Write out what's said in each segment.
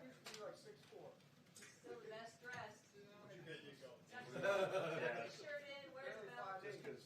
used to be like 6'4". Still the best dressed. There you go. Tuck your shirt in, wear the belt. Just 'cause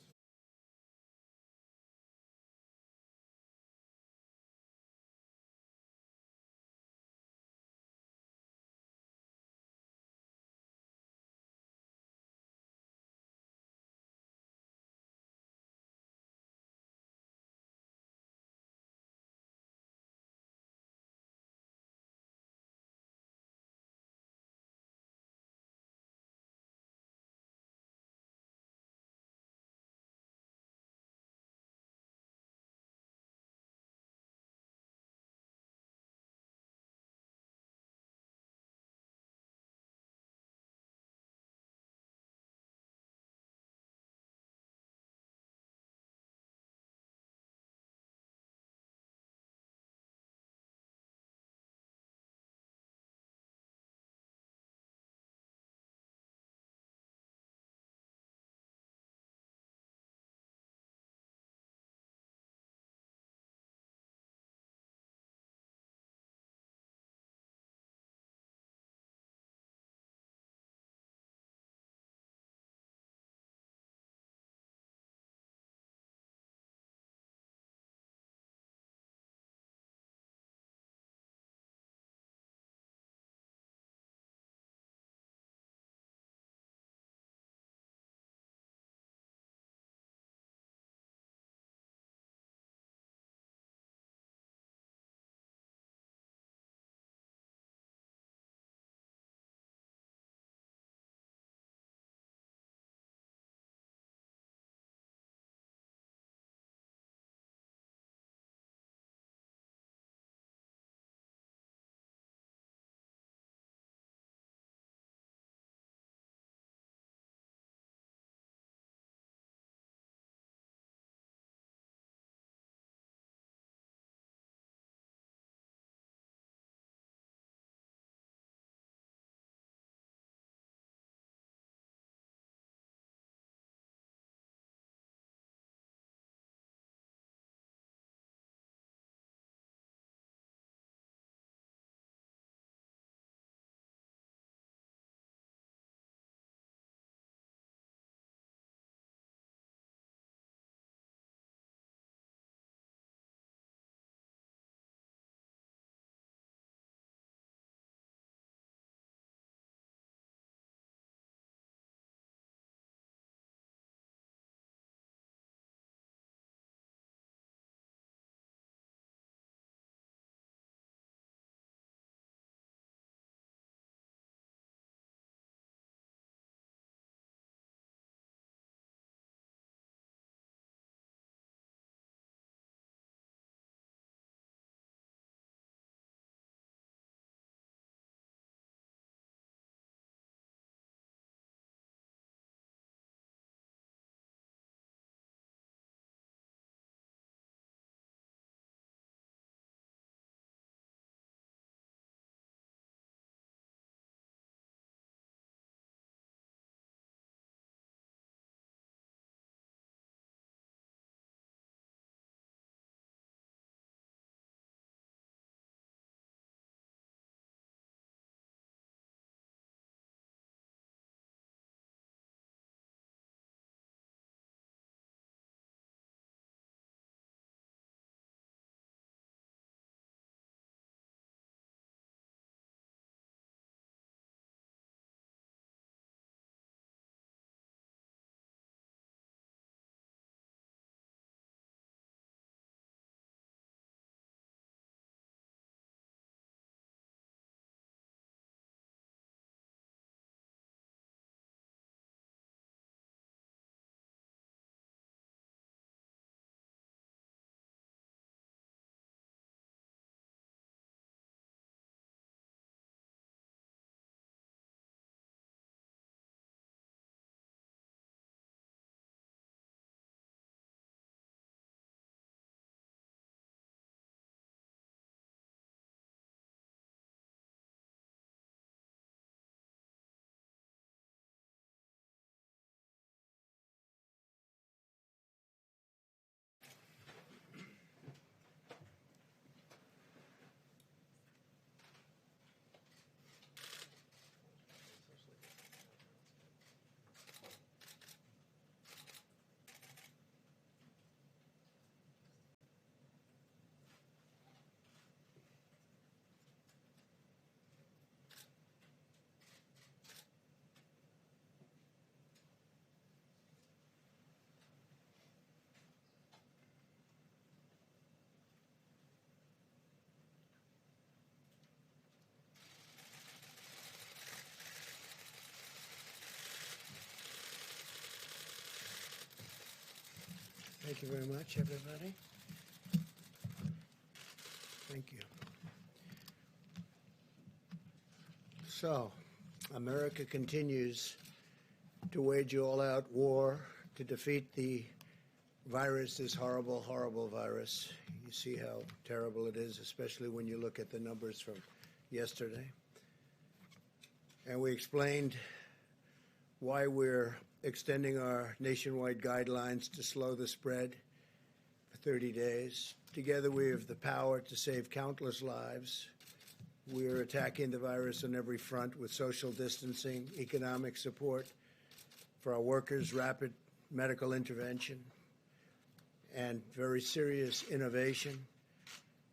Thank you very much, everybody. Thank you. So, America continues to wage all-out war to defeat the virus, this horrible, horrible virus. You see how terrible it is, especially when you look at the numbers from yesterday. And we explained why we're extending our nationwide guidelines to slow the spread for 30 days. Together, we have the power to save countless lives. We're attacking the virus on every front with social distancing, economic support for our workers, rapid medical intervention, and very serious innovation,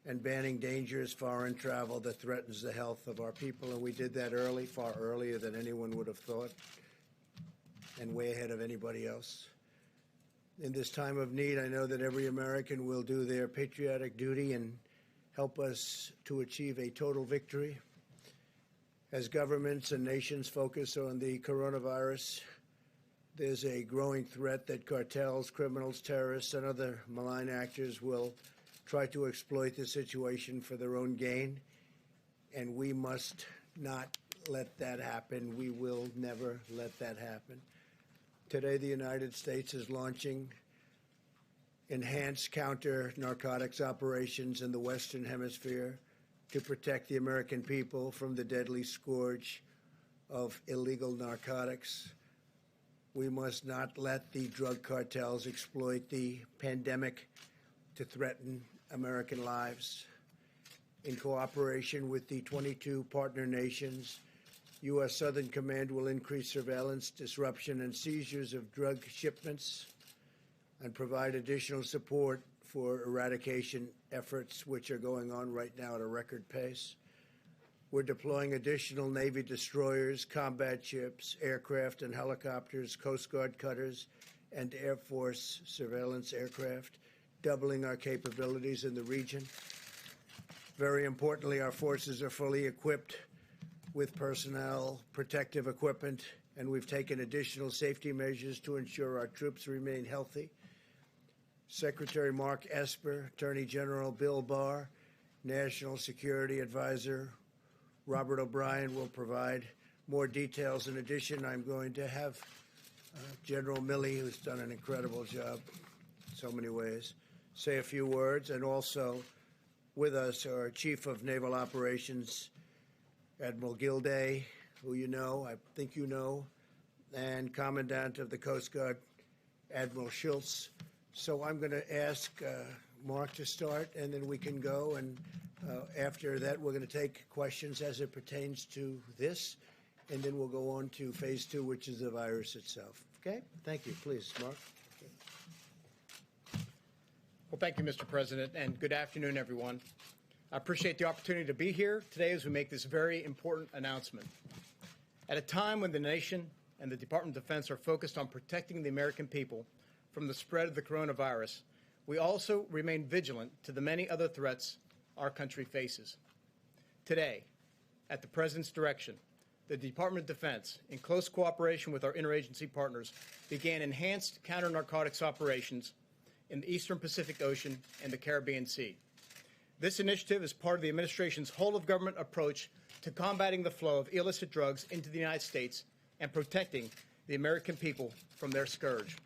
and banning dangerous foreign travel that threatens the health of our people. And we did that early, far earlier than anyone would have thought, and way ahead of anybody else. In this time of need, I know that every American will do their patriotic duty and help us to achieve a total victory. As governments and nations focus on the coronavirus, there's a growing threat that cartels, criminals, terrorists, and other malign actors will try to exploit the situation for their own gain, and we must not let that happen. We will never let that happen. Today, the United States is launching enhanced counter-narcotics operations in the Western Hemisphere to protect the American people from the deadly scourge of illegal narcotics. We must not let the drug cartels exploit the pandemic to threaten American lives. In cooperation with the 22 partner nations, U.S. Southern Command will increase surveillance, disruption, and seizures of drug shipments and provide additional support for eradication efforts, which are going on right now at a record pace. We're deploying additional Navy destroyers, combat ships, aircraft and helicopters, Coast Guard cutters, and Air Force surveillance aircraft, doubling our capabilities in the region. Very importantly, our forces are fully equipped with personnel, protective equipment, and we've taken additional safety measures to ensure our troops remain healthy. Secretary Mark Esper, Attorney General Bill Barr, National Security Advisor Robert O'Brien will provide more details. In addition, I'm going to have General Milley, who's done an incredible job in so many ways, say a few words. And also with us, our Chief of Naval Operations, Admiral Gilday, who you know, I think you know, and Commandant of the Coast Guard, Admiral Schultz. So I'm going to ask Mark to start, and then we can go. And after that, we're going to take questions as it pertains to this, and then we'll go on to phase 2, which is the virus itself. Okay? Thank you. Please, Mark. Well, thank you, Mr. President, and good afternoon, everyone. I appreciate the opportunity to be here today as we make this very important announcement. At a time when the nation and the Department of Defense are focused on protecting the American people from the spread of the coronavirus, we also remain vigilant to the many other threats our country faces. Today, at the President's direction, the Department of Defense, in close cooperation with our interagency partners, began enhanced counter-narcotics operations in the Eastern Pacific Ocean and the Caribbean Sea. This initiative is part of the administration's whole-of-government approach to combating the flow of illicit drugs into the United States and protecting the American people from their scourge.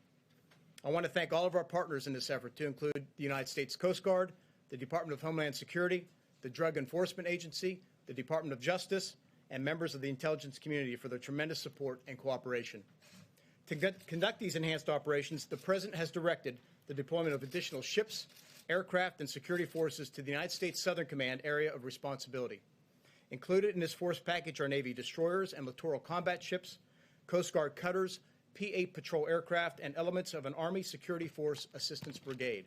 I want to thank all of our partners in this effort, to include the United States Coast Guard, the Department of Homeland Security, the Drug Enforcement Agency, the Department of Justice, and members of the intelligence community for their tremendous support and cooperation. To conduct these enhanced operations, the President has directed the deployment of additional ships, aircraft, and security forces to the United States Southern Command area of responsibility. Included in this force package are Navy destroyers and littoral combat ships, Coast Guard cutters, P-8 patrol aircraft, and elements of an Army Security Force Assistance Brigade.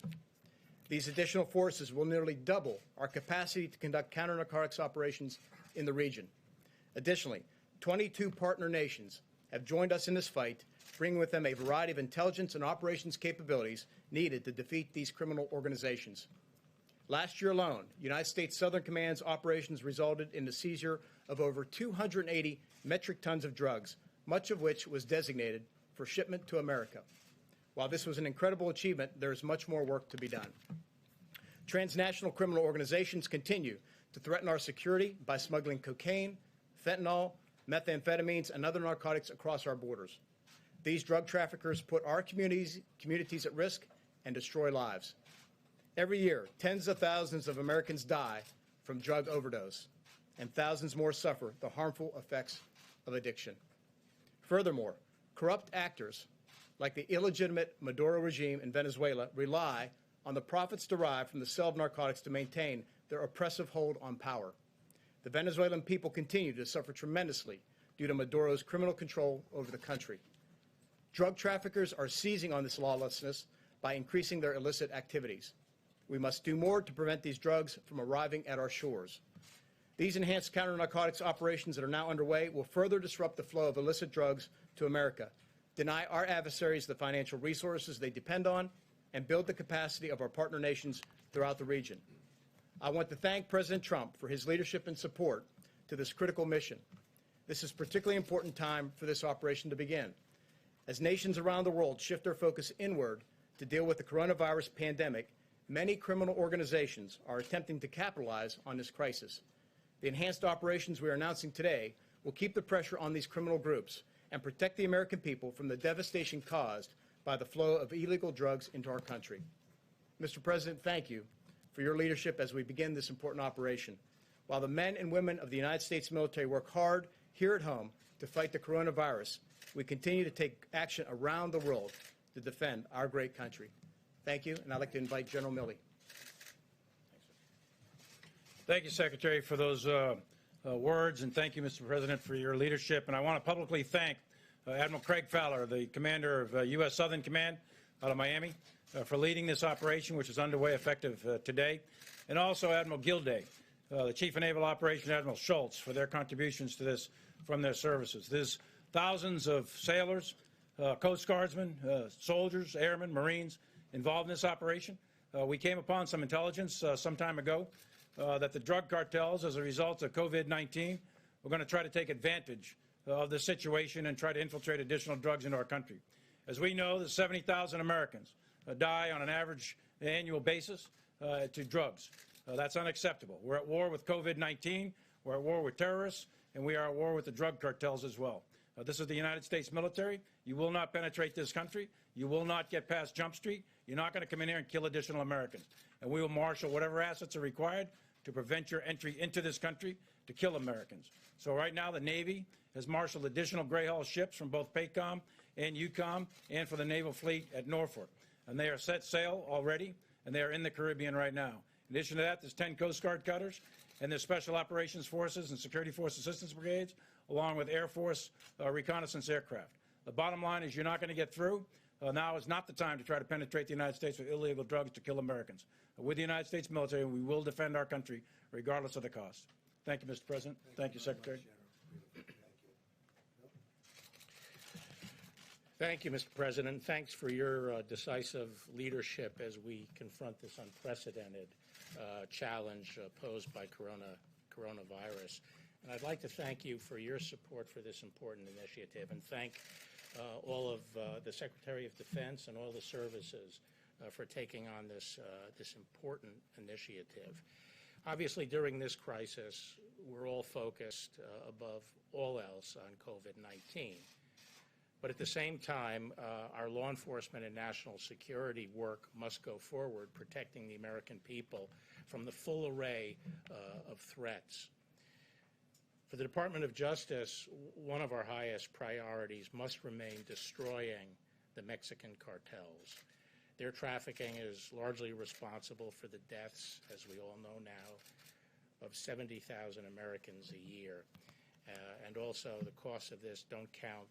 These additional forces will nearly double our capacity to conduct counter-narcotics operations in the region. Additionally, 22 partner nations have joined us in this fight, bringing with them a variety of intelligence and operations capabilities needed to defeat these criminal organizations. Last year alone, United States Southern Command's operations resulted in the seizure of over 280 metric tons of drugs, much of which was designated for shipment to America. While this was an incredible achievement, there is much more work to be done. Transnational criminal organizations continue to threaten our security by smuggling cocaine, fentanyl, methamphetamines, and other narcotics across our borders. These drug traffickers put our communities at risk and destroy lives. Every year, tens of thousands of Americans die from drug overdose, and thousands more suffer the harmful effects of addiction. Furthermore, corrupt actors like the illegitimate Maduro regime in Venezuela rely on the profits derived from the sale of narcotics to maintain their oppressive hold on power. The Venezuelan people continue to suffer tremendously due to Maduro's criminal control over the country. Drug traffickers are seizing on this lawlessness by increasing their illicit activities. We must do more to prevent these drugs from arriving at our shores. These enhanced counter-narcotics operations that are now underway will further disrupt the flow of illicit drugs to America, deny our adversaries the financial resources they depend on, and build the capacity of our partner nations throughout the region. I want to thank President Trump for his leadership and support to this critical mission. This is a particularly important time for this operation to begin. As nations around the world shift their focus inward to deal with the coronavirus pandemic, many criminal organizations are attempting to capitalize on this crisis. The enhanced operations we are announcing today will keep the pressure on these criminal groups and protect the American people from the devastation caused by the flow of illegal drugs into our country. Mr. President, thank you for your leadership as we begin this important operation. While the men and women of the United States military work hard here at home to fight the coronavirus, we continue to take action around the world to defend our great country. Thank you, and I'd like to invite General Milley. Thank you, Secretary, for those words, and thank you, Mr. President, for your leadership. And I want to publicly thank Admiral Craig Fowler, the commander of U.S. Southern Command out of Miami, for leading this operation, which is underway effective today, and also Admiral Gilday, the Chief of Naval Operations, Admiral Schultz, for their contributions to this from their services. There's thousands of sailors, Coast Guardsmen, soldiers, airmen, Marines involved in this operation. We came upon some intelligence some time ago that the drug cartels, as a result of COVID-19, were going to try to take advantage of the situation and try to infiltrate additional drugs into our country. As we know, there's 70,000 Americans die on an average annual basis to drugs. That's unacceptable. We're at war with COVID-19, we're at war with terrorists, and we are at war with the drug cartels as well. This is the United States military. You will not penetrate this country. You will not get past Jump Street. You're not going to come in here and kill additional Americans. And we will marshal whatever assets are required to prevent your entry into this country to kill Americans. So right now the Navy has marshaled additional Gray Hull ships from both PACOM and EUCOM and for the Naval Fleet at Norfolk. And they are set sail already, and they are in the Caribbean right now. In addition to that, there's 10 Coast Guard cutters, and there's Special Operations Forces and Security Force Assistance Brigades, along with Air Force reconnaissance aircraft. The bottom line is you're not going to get through. Now is not the time to try to penetrate the United States with illegal drugs to kill Americans. With the United States military, we will defend our country regardless of the cost. Thank you, Mr. President. Thank you, Secretary. Thank you, Mr. President. Thanks for your decisive leadership as we confront this unprecedented challenge posed by coronavirus. And I'd like to thank you for your support for this important initiative, and thank all of the Secretary of Defense and all the services for taking on this important initiative. Obviously, during this crisis, we're all focused above all else on COVID-19. But at the same time, our law enforcement and national security work must go forward, protecting the American people from the full array of threats. For the Department of Justice, one of our highest priorities must remain destroying the Mexican cartels. Their trafficking is largely responsible for the deaths, as we all know now, of 70,000 Americans a year. And also the costs of this don't count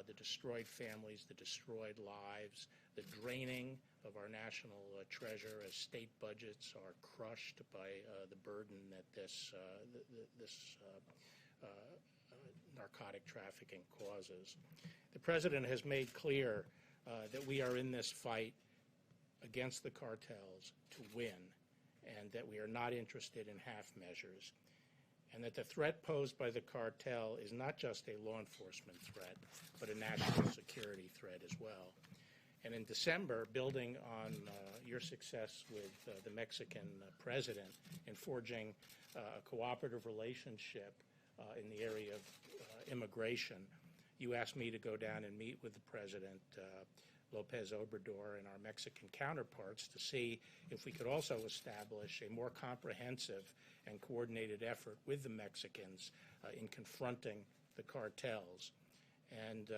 the destroyed families, the destroyed lives, the draining of our national treasure as state budgets are crushed by the burden that this narcotic trafficking causes. The President has made clear that we are in this fight against the cartels to win, and that we are not interested in half measures, and that the threat posed by the cartel is not just a law enforcement threat, but a national security threat as well. And in December, building on your success with the Mexican president in forging a cooperative relationship in the area of immigration, you asked me to go down and meet with the president, Lopez Obrador, and our Mexican counterparts to see if we could also establish a more comprehensive and coordinated effort with the Mexicans in confronting the cartels. And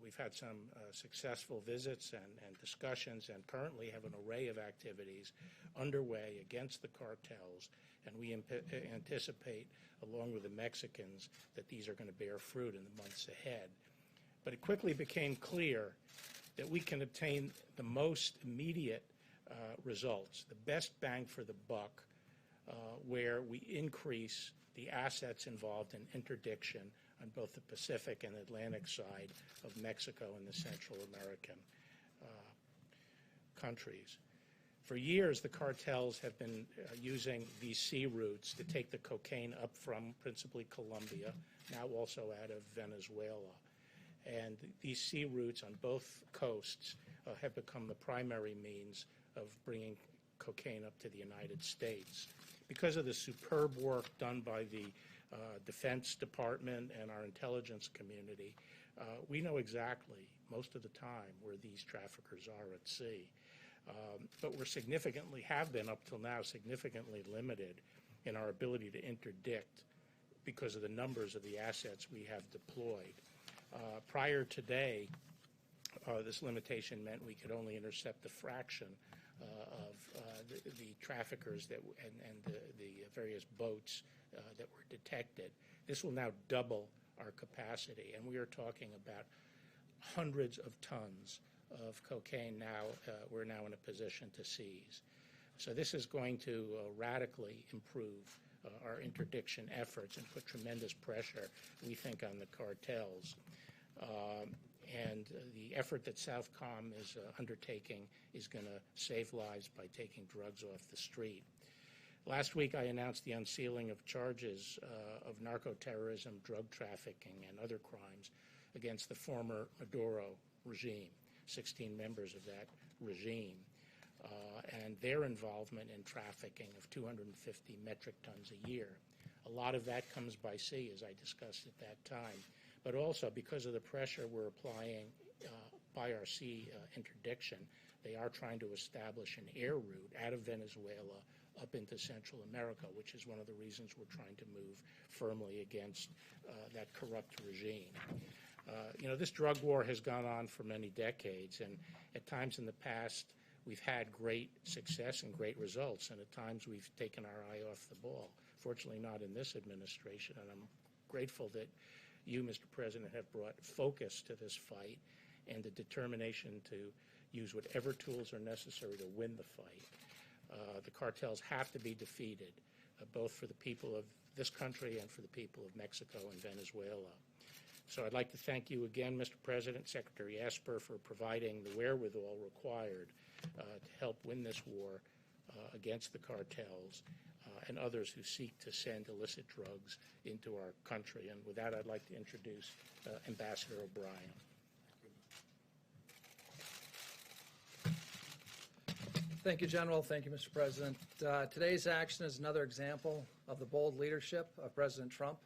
we've had some successful visits and discussions, and currently have an array of activities underway against the cartels. And we anticipate, along with the Mexicans, that these are going to bear fruit in the months ahead. But it quickly became clear that we can obtain the most immediate results, the best bang for the buck, where we increase the assets involved in interdiction on both the Pacific and Atlantic side of Mexico and the Central American countries. For years, the cartels have been using these sea routes to take the cocaine up from principally Colombia, now also out of Venezuela. And these sea routes on both coasts have become the primary means of bringing cocaine up to the United States. Because of the superb work done by the Defense Department and our intelligence community, we know exactly, most of the time, where these traffickers are at sea. But we're have been up till now, significantly limited in our ability to interdict because of the numbers of the assets we have deployed. Prior today, this limitation meant we could only intercept a fraction of the traffickers and the various boats that were detected. This will now double our capacity, and we are talking about hundreds of tons of cocaine now we're now in a position to seize. So this is going to radically improve our interdiction efforts and put tremendous pressure, we think, on the cartels. And the effort that Southcom is undertaking is going to save lives by taking drugs off the street. Last week, I announced the unsealing of charges of narco-terrorism, drug trafficking, and other crimes against the former Maduro regime, 16 members of that regime, and their involvement in trafficking of 250 metric tons a year. A lot of that comes by sea, as I discussed at that time, but also because of the pressure we're applying by our sea interdiction, they are trying to establish an air route out of Venezuela up into Central America, which is one of the reasons we're trying to move firmly against that corrupt regime. This drug war has gone on for many decades, and at times in the past, we've had great success and great results, and at times we've taken our eye off the ball. Fortunately, not in this administration, and I'm grateful that you, Mr. President, have brought focus to this fight and the determination to use whatever tools are necessary to win the fight. The cartels have to be defeated, both for the people of this country and for the people of Mexico and Venezuela. So I'd like to thank you again, Mr. President, Secretary Esper, for providing the wherewithal required to help win this war against the cartels and others who seek to send illicit drugs into our country. And with that, I'd like to introduce Ambassador O'Brien. Thank you, General. Thank you, Mr. President. Today's action is another example of the bold leadership of President Trump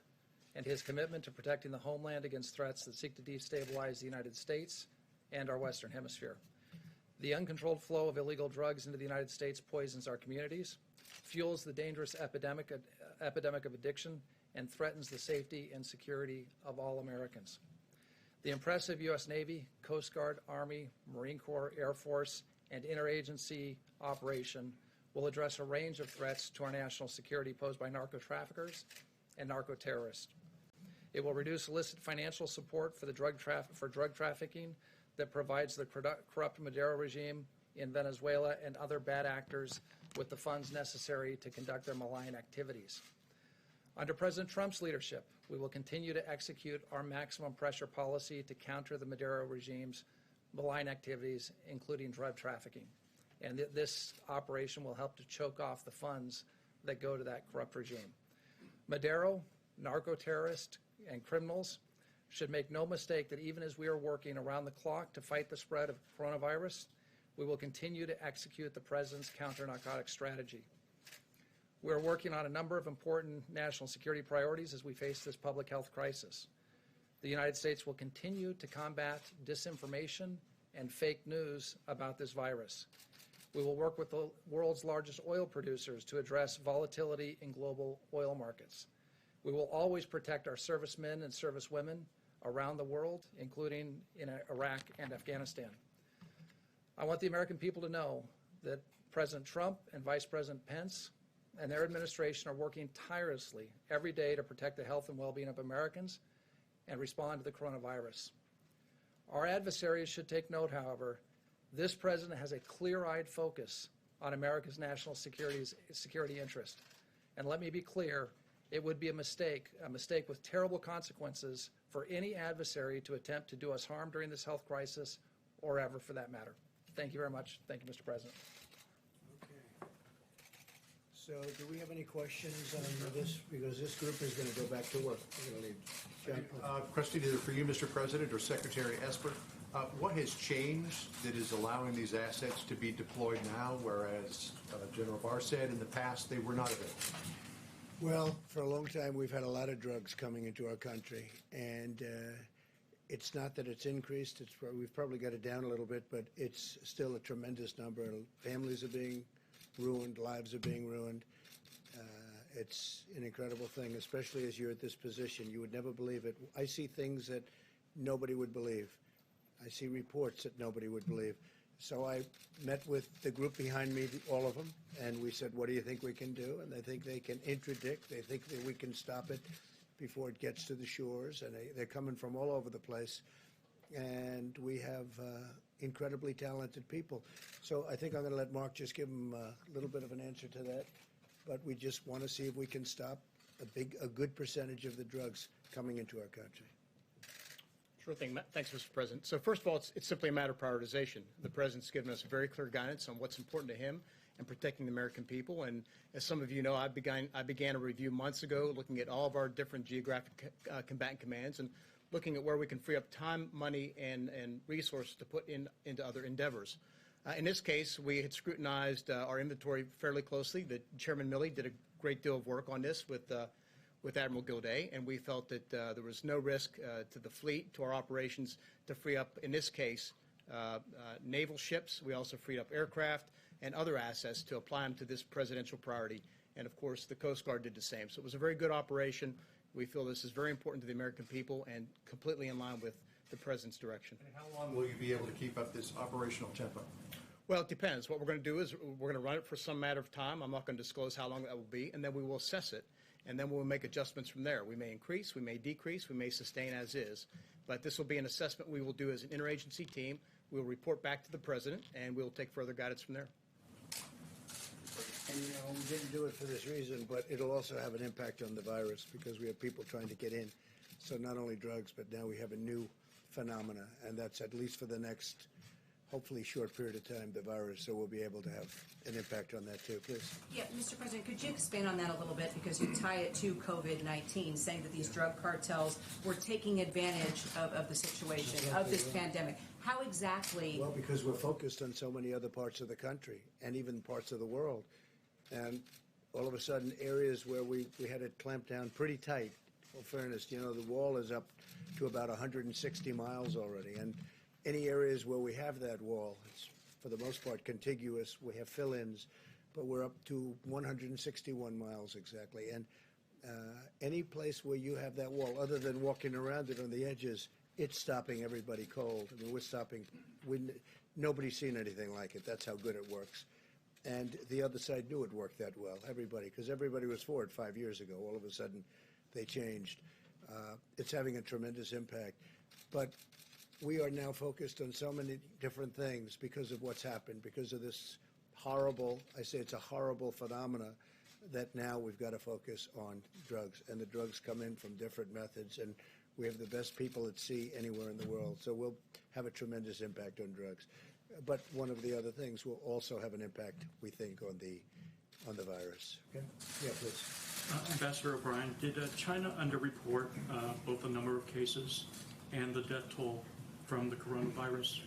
and his commitment to protecting the homeland against threats that seek to destabilize the United States and our Western Hemisphere. The uncontrolled flow of illegal drugs into the United States poisons our communities, fuels the dangerous epidemic of addiction, and threatens the safety and security of all Americans. The impressive U.S. Navy, Coast Guard, Army, Marine Corps, Air Force, and interagency operation will address a range of threats to our national security posed by narco-traffickers and narco-terrorists. It will reduce illicit financial support for drug trafficking that provides the corrupt Maduro regime in Venezuela and other bad actors with the funds necessary to conduct their malign activities. Under President Trump's leadership, we will continue to execute our maximum pressure policy to counter the Maduro regime's malign activities, including drug trafficking. And this operation will help to choke off the funds that go to that corrupt regime. Maduro, narco-terrorists, and criminals should make no mistake that even as we are working around the clock to fight the spread of coronavirus, we will continue to execute the President's counter-narcotics strategy. We are working on a number of important national security priorities as we face this public health crisis. The United States will continue to combat disinformation and fake news about this virus. We will work with the world's largest oil producers to address volatility in global oil markets. We will always protect our servicemen and servicewomen around the world, including in Iraq and Afghanistan. I want the American people to know that President Trump and Vice President Pence and their administration are working tirelessly every day to protect the health and well-being of Americans and respond to the coronavirus. Our adversaries should take note, however, this president has a clear-eyed focus on America's national security interest. And let me be clear, it would be a mistake with terrible consequences for any adversary to attempt to do us harm during this health crisis or ever for that matter. Thank you very much. Thank you, Mr. President. Okay. So do we have any questions on this? Because this group is going to go back to work. We're going to leave. John? Question either for you, Mr. President, or Secretary Esper. What has changed that is allowing these assets to be deployed now, whereas General Barr said in the past they were not available? Well, for a long time, we've had a lot of drugs coming into our country, and it's not that it's increased. We've probably got it down a little bit, but it's still a tremendous number. Families are being ruined, lives are being ruined. It's an incredible thing, especially as you're at this position. You would never believe it. I see things that nobody would believe. I see reports that nobody would believe. So I met with the group behind me, all of them, and we said, what do you think we can do? And they think they can interdict. They think that we can stop it before it gets to the shores. And they're coming from all over the place. And we have incredibly talented people. So I think I'm going to let Mark just give them a little bit of an answer to that. But we just want to see if we can stop a good percentage of the drugs coming into our country. Sure thing. Thanks, Mr. President. So first of all, it's simply a matter of prioritization. The President's given us very clear guidance on what's important to him and protecting the American people. And as some of you know, I began a review months ago looking at all of our different geographic combatant commands and looking at where we can free up time, money, and resources to put into other endeavors. In this case, we had scrutinized our inventory fairly closely. Chairman Milley did a great deal of work on this with Admiral Gilday, and we felt that there was no risk to the fleet, to our operations, to free up, in this case, naval ships. We also freed up aircraft and other assets to apply them to this presidential priority. And, of course, the Coast Guard did the same. So it was a very good operation. We feel this is very important to the American people and completely in line with the President's direction. And how long will you be able to keep up this operational tempo? Well, it depends. What we're going to do is we're going to run it for some matter of time. I'm not going to disclose how long that will be, and then we will assess it. And then we'll make adjustments from there. We may increase, we may decrease, we may sustain as is. But this will be an assessment we will do as an interagency team. We'll report back to the President, and we'll take further guidance from there. And, you know, we didn't do it for this reason, but it'll also have an impact on the virus because we have people trying to get in. So not only drugs, but now we have a new phenomena, and that's at least for the next, hopefully, short period of time, the virus. So we'll be able to have an impact on that, too. Please. Yeah, Mr. President, could you expand on that a little bit? Because you tie it to COVID-19, saying that these drug cartels were taking advantage of the situation, of this pandemic. How exactly? Well, because we're focused on so many other parts of the country and even parts of the world. And all of a sudden, areas where we had it clamped down pretty tight. In fairness, you know, the wall is up to about 160 miles already. And any areas where we have that wall, it's for the most part contiguous. We have fill-ins, but we're up to 161 miles exactly. And any place where you have that wall, other than walking around it on the edges, it's stopping everybody cold. I mean, we're stopping. Nobody's seen anything like it. That's how good it works. And the other side knew it worked that well, everybody, because everybody was for it 5 years ago. All of a sudden, they changed. It's having a tremendous impact. But we are now focused on so many different things because of what's happened, because of this horrible, I say it's a horrible phenomena, that now we've got to focus on drugs. And the drugs come in from different methods, and we have the best people at sea anywhere in the world. So we'll have a tremendous impact on drugs. But one of the other things will also have an impact, we think, on the virus. Okay? Yeah, please. Ambassador O'Brien, did China underreport both the number of cases and the death toll from the coronavirus?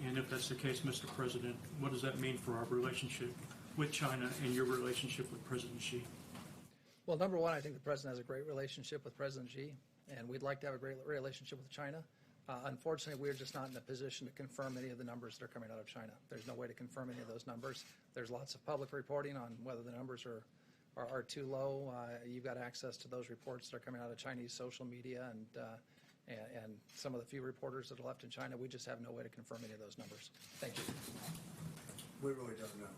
And if that's the case, Mr. President, what does that mean for our relationship with China and your relationship with President Xi? Well, number one, I think the president has a great relationship with President Xi, and we'd like to have a great relationship with China. Unfortunately, we're just not in a position to confirm any of the numbers that are coming out of China. There's no way to confirm any of those numbers. There's lots of public reporting on whether the numbers are too low. You've got access to those reports that are coming out of Chinese social media and some of the few reporters that are left in China. We just have no way to confirm any of those numbers. Thank you. We really don't know.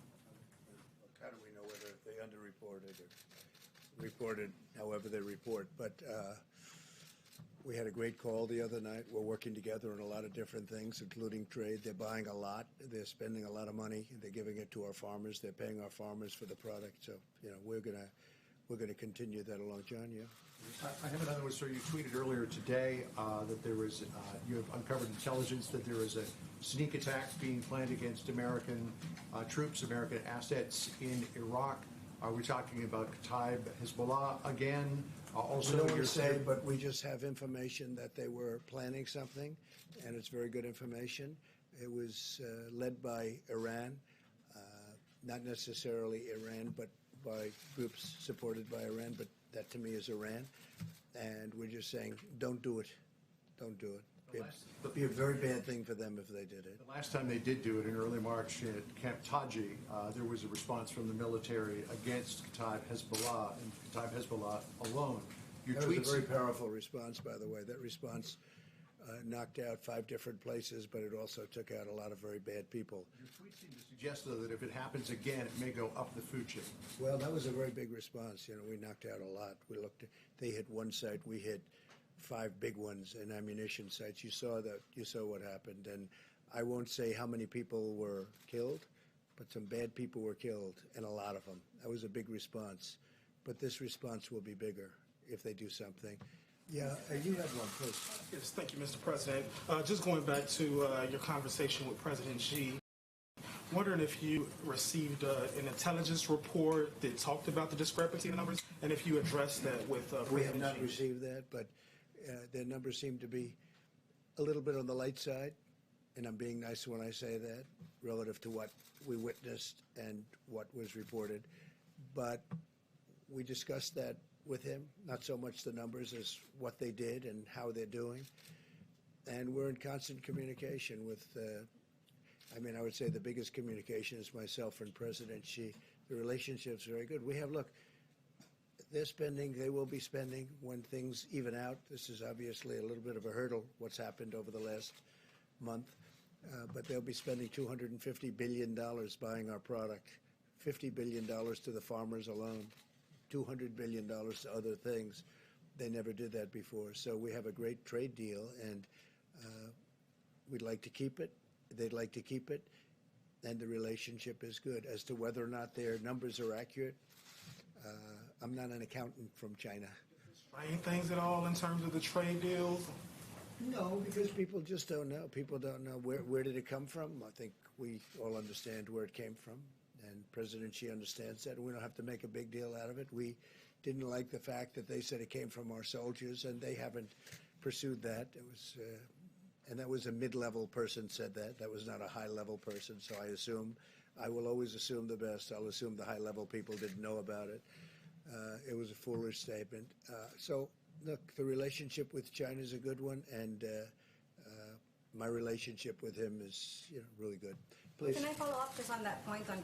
How do we know whether they underreported or reported however they report? But we had a great call the other night. We're working together on a lot of different things, including trade. They're buying a lot. They're spending a lot of money. They're giving it to our farmers. They're paying our farmers for the product. So, we're gonna continue that along. John, yeah. I have another one, sir. You tweeted earlier today that there was, you have uncovered intelligence that there is a sneak attack being planned against American troops, American assets in Iraq. Are we talking about Kataib Hezbollah again? Also, we don't want you're to say, saying, but we just have information that they were planning something, and it's very good information. It was led by Iran, not necessarily Iran, but by groups supported by Iran, but that to me is Iran. And we're just saying, don't do it. Don't do it. It'd be a very bad thing for them if they did it. the last time they did do it in early March at Camp Taji, there was a response from the military against Kataib Hezbollah and Kataib Hezbollah alone. Your That was a tweets, very powerful response, by the way. That response knocked out 5 different places, but it also took out a lot of very bad people. your tweets seem to suggest, though, that if it happens again, it may go up the food chain. Well, that was a very big response. We knocked out a lot. They hit one site, we hit 5 big ones and ammunition sites. You saw what happened. And I won't say how many people were killed, but some bad people were killed, and a lot of them. That was a big response. But this response will be bigger if they do something. Yeah, you had one, please. Yes, thank you, Mr. President. Just going back to your conversation with President Xi, wondering if you received an intelligence report that talked about the discrepancy in numbers, and if you addressed that with We have President not Xi. received that, but their numbers seem to be a little bit on the light side, and I'm being nice when I say that, relative to what we witnessed and what was reported. But we discussed that with him, not so much the numbers as what they did and how they're doing. And we're in constant communication with, I would say the biggest communication is myself and President Xi. The relationship's very good. Look, they're spending, they will be spending when things even out. This is obviously a little bit of a hurdle, what's happened over the last month. But they'll be spending $250 billion buying our product, $50 billion to the farmers alone, $200 billion to other things. They never did that before. So we have a great trade deal, and we'd like to keep it. They'd like to keep it, and the relationship is good. As to whether or not their numbers are accurate, I'm not an accountant from China. Strain things at all in terms of the trade deals? No, because people just don't know. People don't know where did it come from. I think we all understand where it came from, and President Xi understands that, and we don't have to make a big deal out of it. We didn't like the fact that they said it came from our soldiers, and they haven't pursued that. It was, and that was a mid-level person said that. That was not a high-level person, so I will always assume the best. I'll assume the high-level people didn't know about it. It was a foolish statement. So, look, the relationship with China is a good one, and my relationship with him is, really good. Please. Can I follow up just on that point on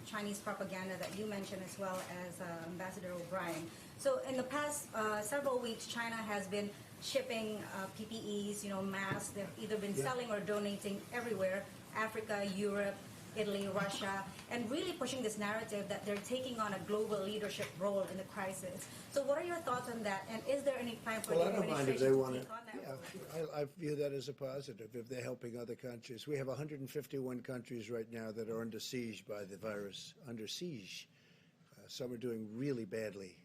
Chinese propaganda that you mentioned as well as Ambassador O'Brien? So in the past several weeks, China has been shipping PPEs, masks. They've either been selling or donating everywhere, Africa, Europe, Italy, Russia, and really pushing this narrative that they're taking on a global leadership role in the crisis. So what are your thoughts on that? And is there any plan for the I don't mind if administration they to want to. take on that role? I view that as a positive if they're helping other countries. We have 151 countries right now that are under siege by the virus, under siege. Some are doing really badly.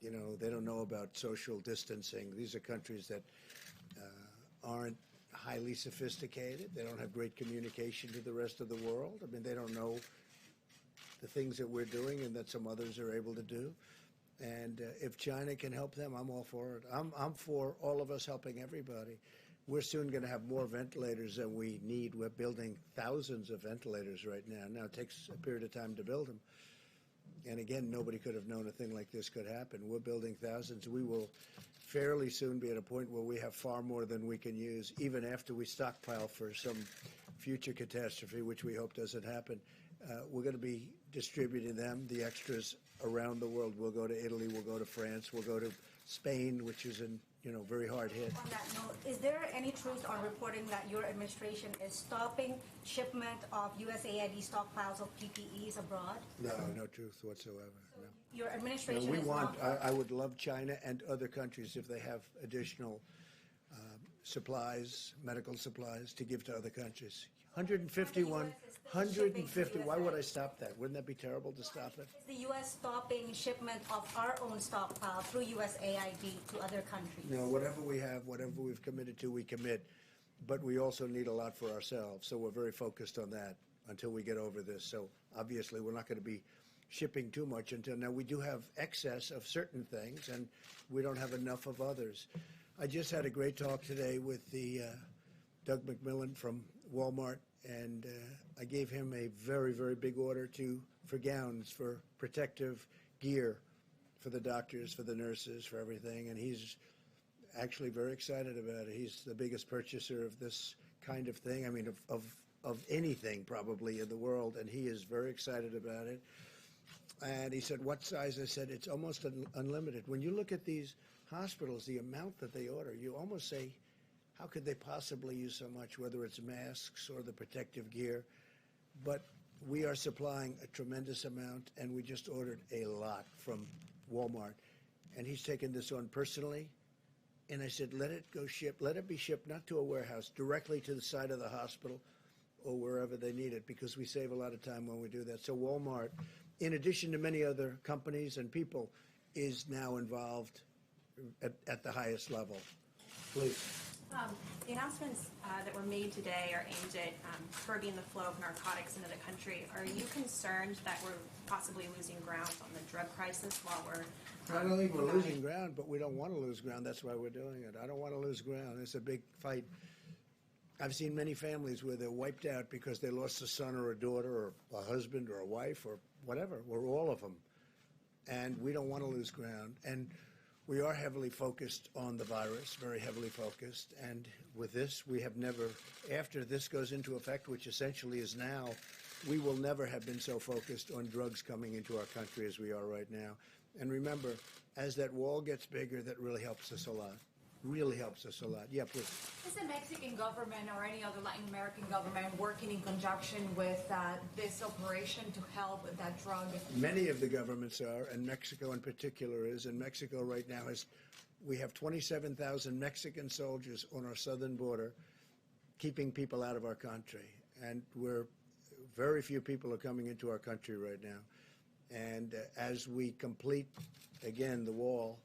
They don't know about social distancing. These are countries that aren't highly sophisticated. They don't have great communication to the rest of the world. They don't know the things that we're doing and that some others are able to do. And if China can help them, I'm all for it. I'm for all of us helping everybody. We're soon going to have more ventilators than we need. We're building thousands of ventilators right now. Now, it takes a period of time to build them. And again, nobody could have known a thing like this could happen. We're building thousands. We will fairly soon be at a point where we have far more than we can use, even after we stockpile for some future catastrophe, which we hope doesn't happen. We're going to be distributing them, the extras, around the world. We'll go to Italy, we'll go to France, we'll go to Spain, which is very hard hit. On that note, is there any truth on reporting that your administration is stopping shipment of USAID stockpiles of PPEs abroad? No truth whatsoever. No. Your administration we is want. not. I would love China and other countries if they have additional supplies, medical supplies, to give to other countries. 150. Why would I stop that? Wouldn't that be terrible to stop it? Is the U.S. stopping shipment of our own stockpile through USAID to other countries? No, whatever we have, whatever we've committed to, we commit. But we also need a lot for ourselves, so we're very focused on that until we get over this. So obviously we're not going to be shipping too much until now. We do have excess of certain things, and we don't have enough of others. I just had a great talk today with the Doug McMillan from Walmart, and I gave him a very, very big order for gowns, for protective gear, for the doctors, for the nurses, for everything, and he's actually very excited about it. He's the biggest purchaser of this kind of thing, I mean, of anything probably in the world, and he is very excited about it. And he said, what size? I said, it's almost unlimited. When you look at these hospitals, the amount that they order, you almost say, how could they possibly use so much, whether it's masks or the protective gear? But we are supplying a tremendous amount, and we just ordered a lot from Walmart. And he's taken this on personally. And I said, let it be shipped not to a warehouse, directly to the side of the hospital or wherever they need it, because we save a lot of time when we do that. So Walmart, in addition to many other companies and people, is now involved at the highest level. Please. The announcements that were made today are aimed at curbing the flow of narcotics into the country. Are you concerned that we're possibly losing ground on the drug crisis while we're... I don't think we're losing ground, but we don't want to lose ground. That's why we're doing it. I don't want to lose ground. It's a big fight. I've seen many families where they're wiped out because they lost a son or a daughter or a husband or a wife or whatever. We're all of them. And we don't want to lose ground. And we are heavily focused on the virus, very heavily focused. And with this, we have never, after this goes into effect, which essentially is now, we will never have been so focused on drugs coming into our country as we are right now. And remember, as that wall gets bigger, that really helps us a lot. Really helps us a lot. Yeah, please. Is the Mexican government or any other Latin American government working in conjunction with this operation to help with that drug? Many of the governments are, and Mexico in particular is. And Mexico right now we have 27,000 Mexican soldiers on our southern border, keeping people out of our country. And very few people are coming into our country right now. And as we complete, again, the wall,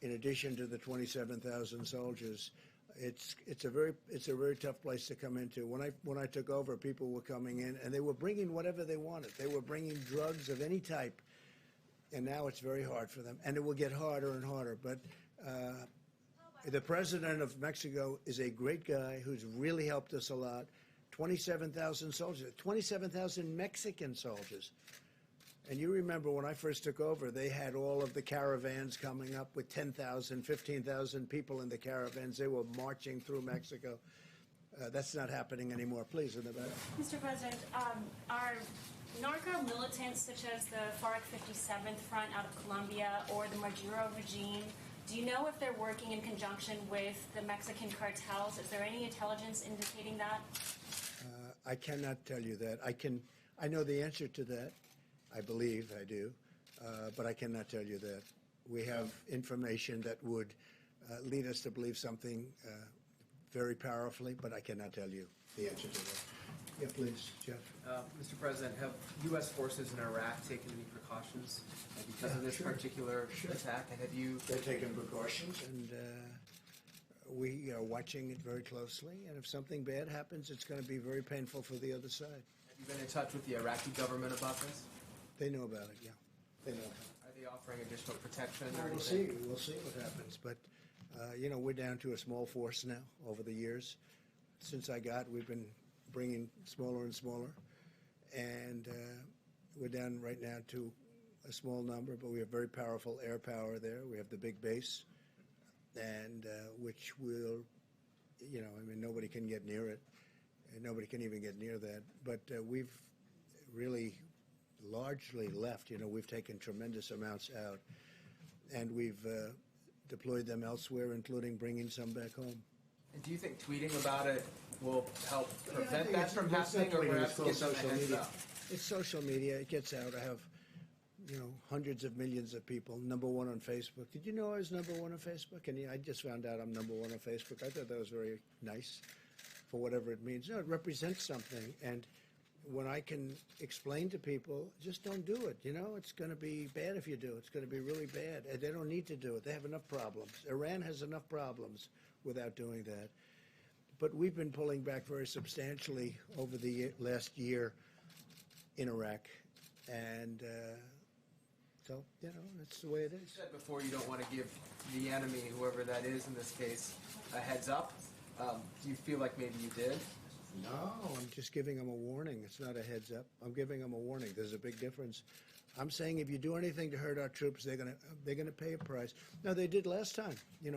in addition to the 27,000 soldiers, it's a very tough place to come into. When I took over, people were coming in and they were bringing whatever they wanted. They were bringing drugs of any type, and now it's very hard for them, and it will get harder and harder. But the president of Mexico is a great guy who's really helped us a lot. 27,000 soldiers, 27,000 Mexican soldiers. And you remember when I first took over, they had all of the caravans coming up with 10,000, 15,000 people in the caravans. They were marching through Mexico. That's not happening anymore. Please, in the back. Mr. President, are narco militants such as the FARC 57th Front out of Colombia or the Maduro regime, do you know if they're working in conjunction with the Mexican cartels? Is there any intelligence indicating that? I cannot tell you that. I know the answer to that. I believe I do, but I cannot tell you that. We have information that would lead us to believe something very powerfully, but I cannot tell you the answer to that. Yeah, please, Jeff. Mr. President, have U.S. forces in Iraq taken any precautions because of this particular attack? And have you... They're taking precautions, and we are watching it very closely. And if something bad happens, it's going to be very painful for the other side. Have you been in touch with the Iraqi government about this? They know about it, yeah. They know. Are they offering additional protection or We'll anything? see. We'll see what happens. But, we're down to a small force now over the years. Since I got, we've been bringing smaller and smaller. And we're down right now to a small number, but we have very powerful air power there. We have the big base, and which will, nobody can get near it. And nobody can even get near that. But we've really largely left. We've taken tremendous amounts out, and we've deployed them elsewhere, including bringing some back home. And do you think tweeting about it will help I prevent think that from it's happening, or tweeting, perhaps it's give them a social heads media. up? It's social media. It gets out. I have, hundreds of millions of people. Number one on Facebook. Did you know I was number one on Facebook? And I just found out I'm number one on Facebook. I thought that was very nice, for whatever it means. No, it represents something. And when I can explain to people, just don't do it. It's going to be bad if you do. It's going to be really bad. And they don't need to do it. They have enough problems. Iran has enough problems without doing that. But we've been pulling back very substantially over the last year in Iraq. And so, that's the way it You is. said before you don't want to give the enemy, whoever that is in this case, a heads up. Do you feel like maybe you did? No, I'm just giving them a warning. It's not a heads up. I'm giving them a warning. There's a big difference. I'm saying if you do anything to hurt our troops, they're gonna pay a price. No, they did last time.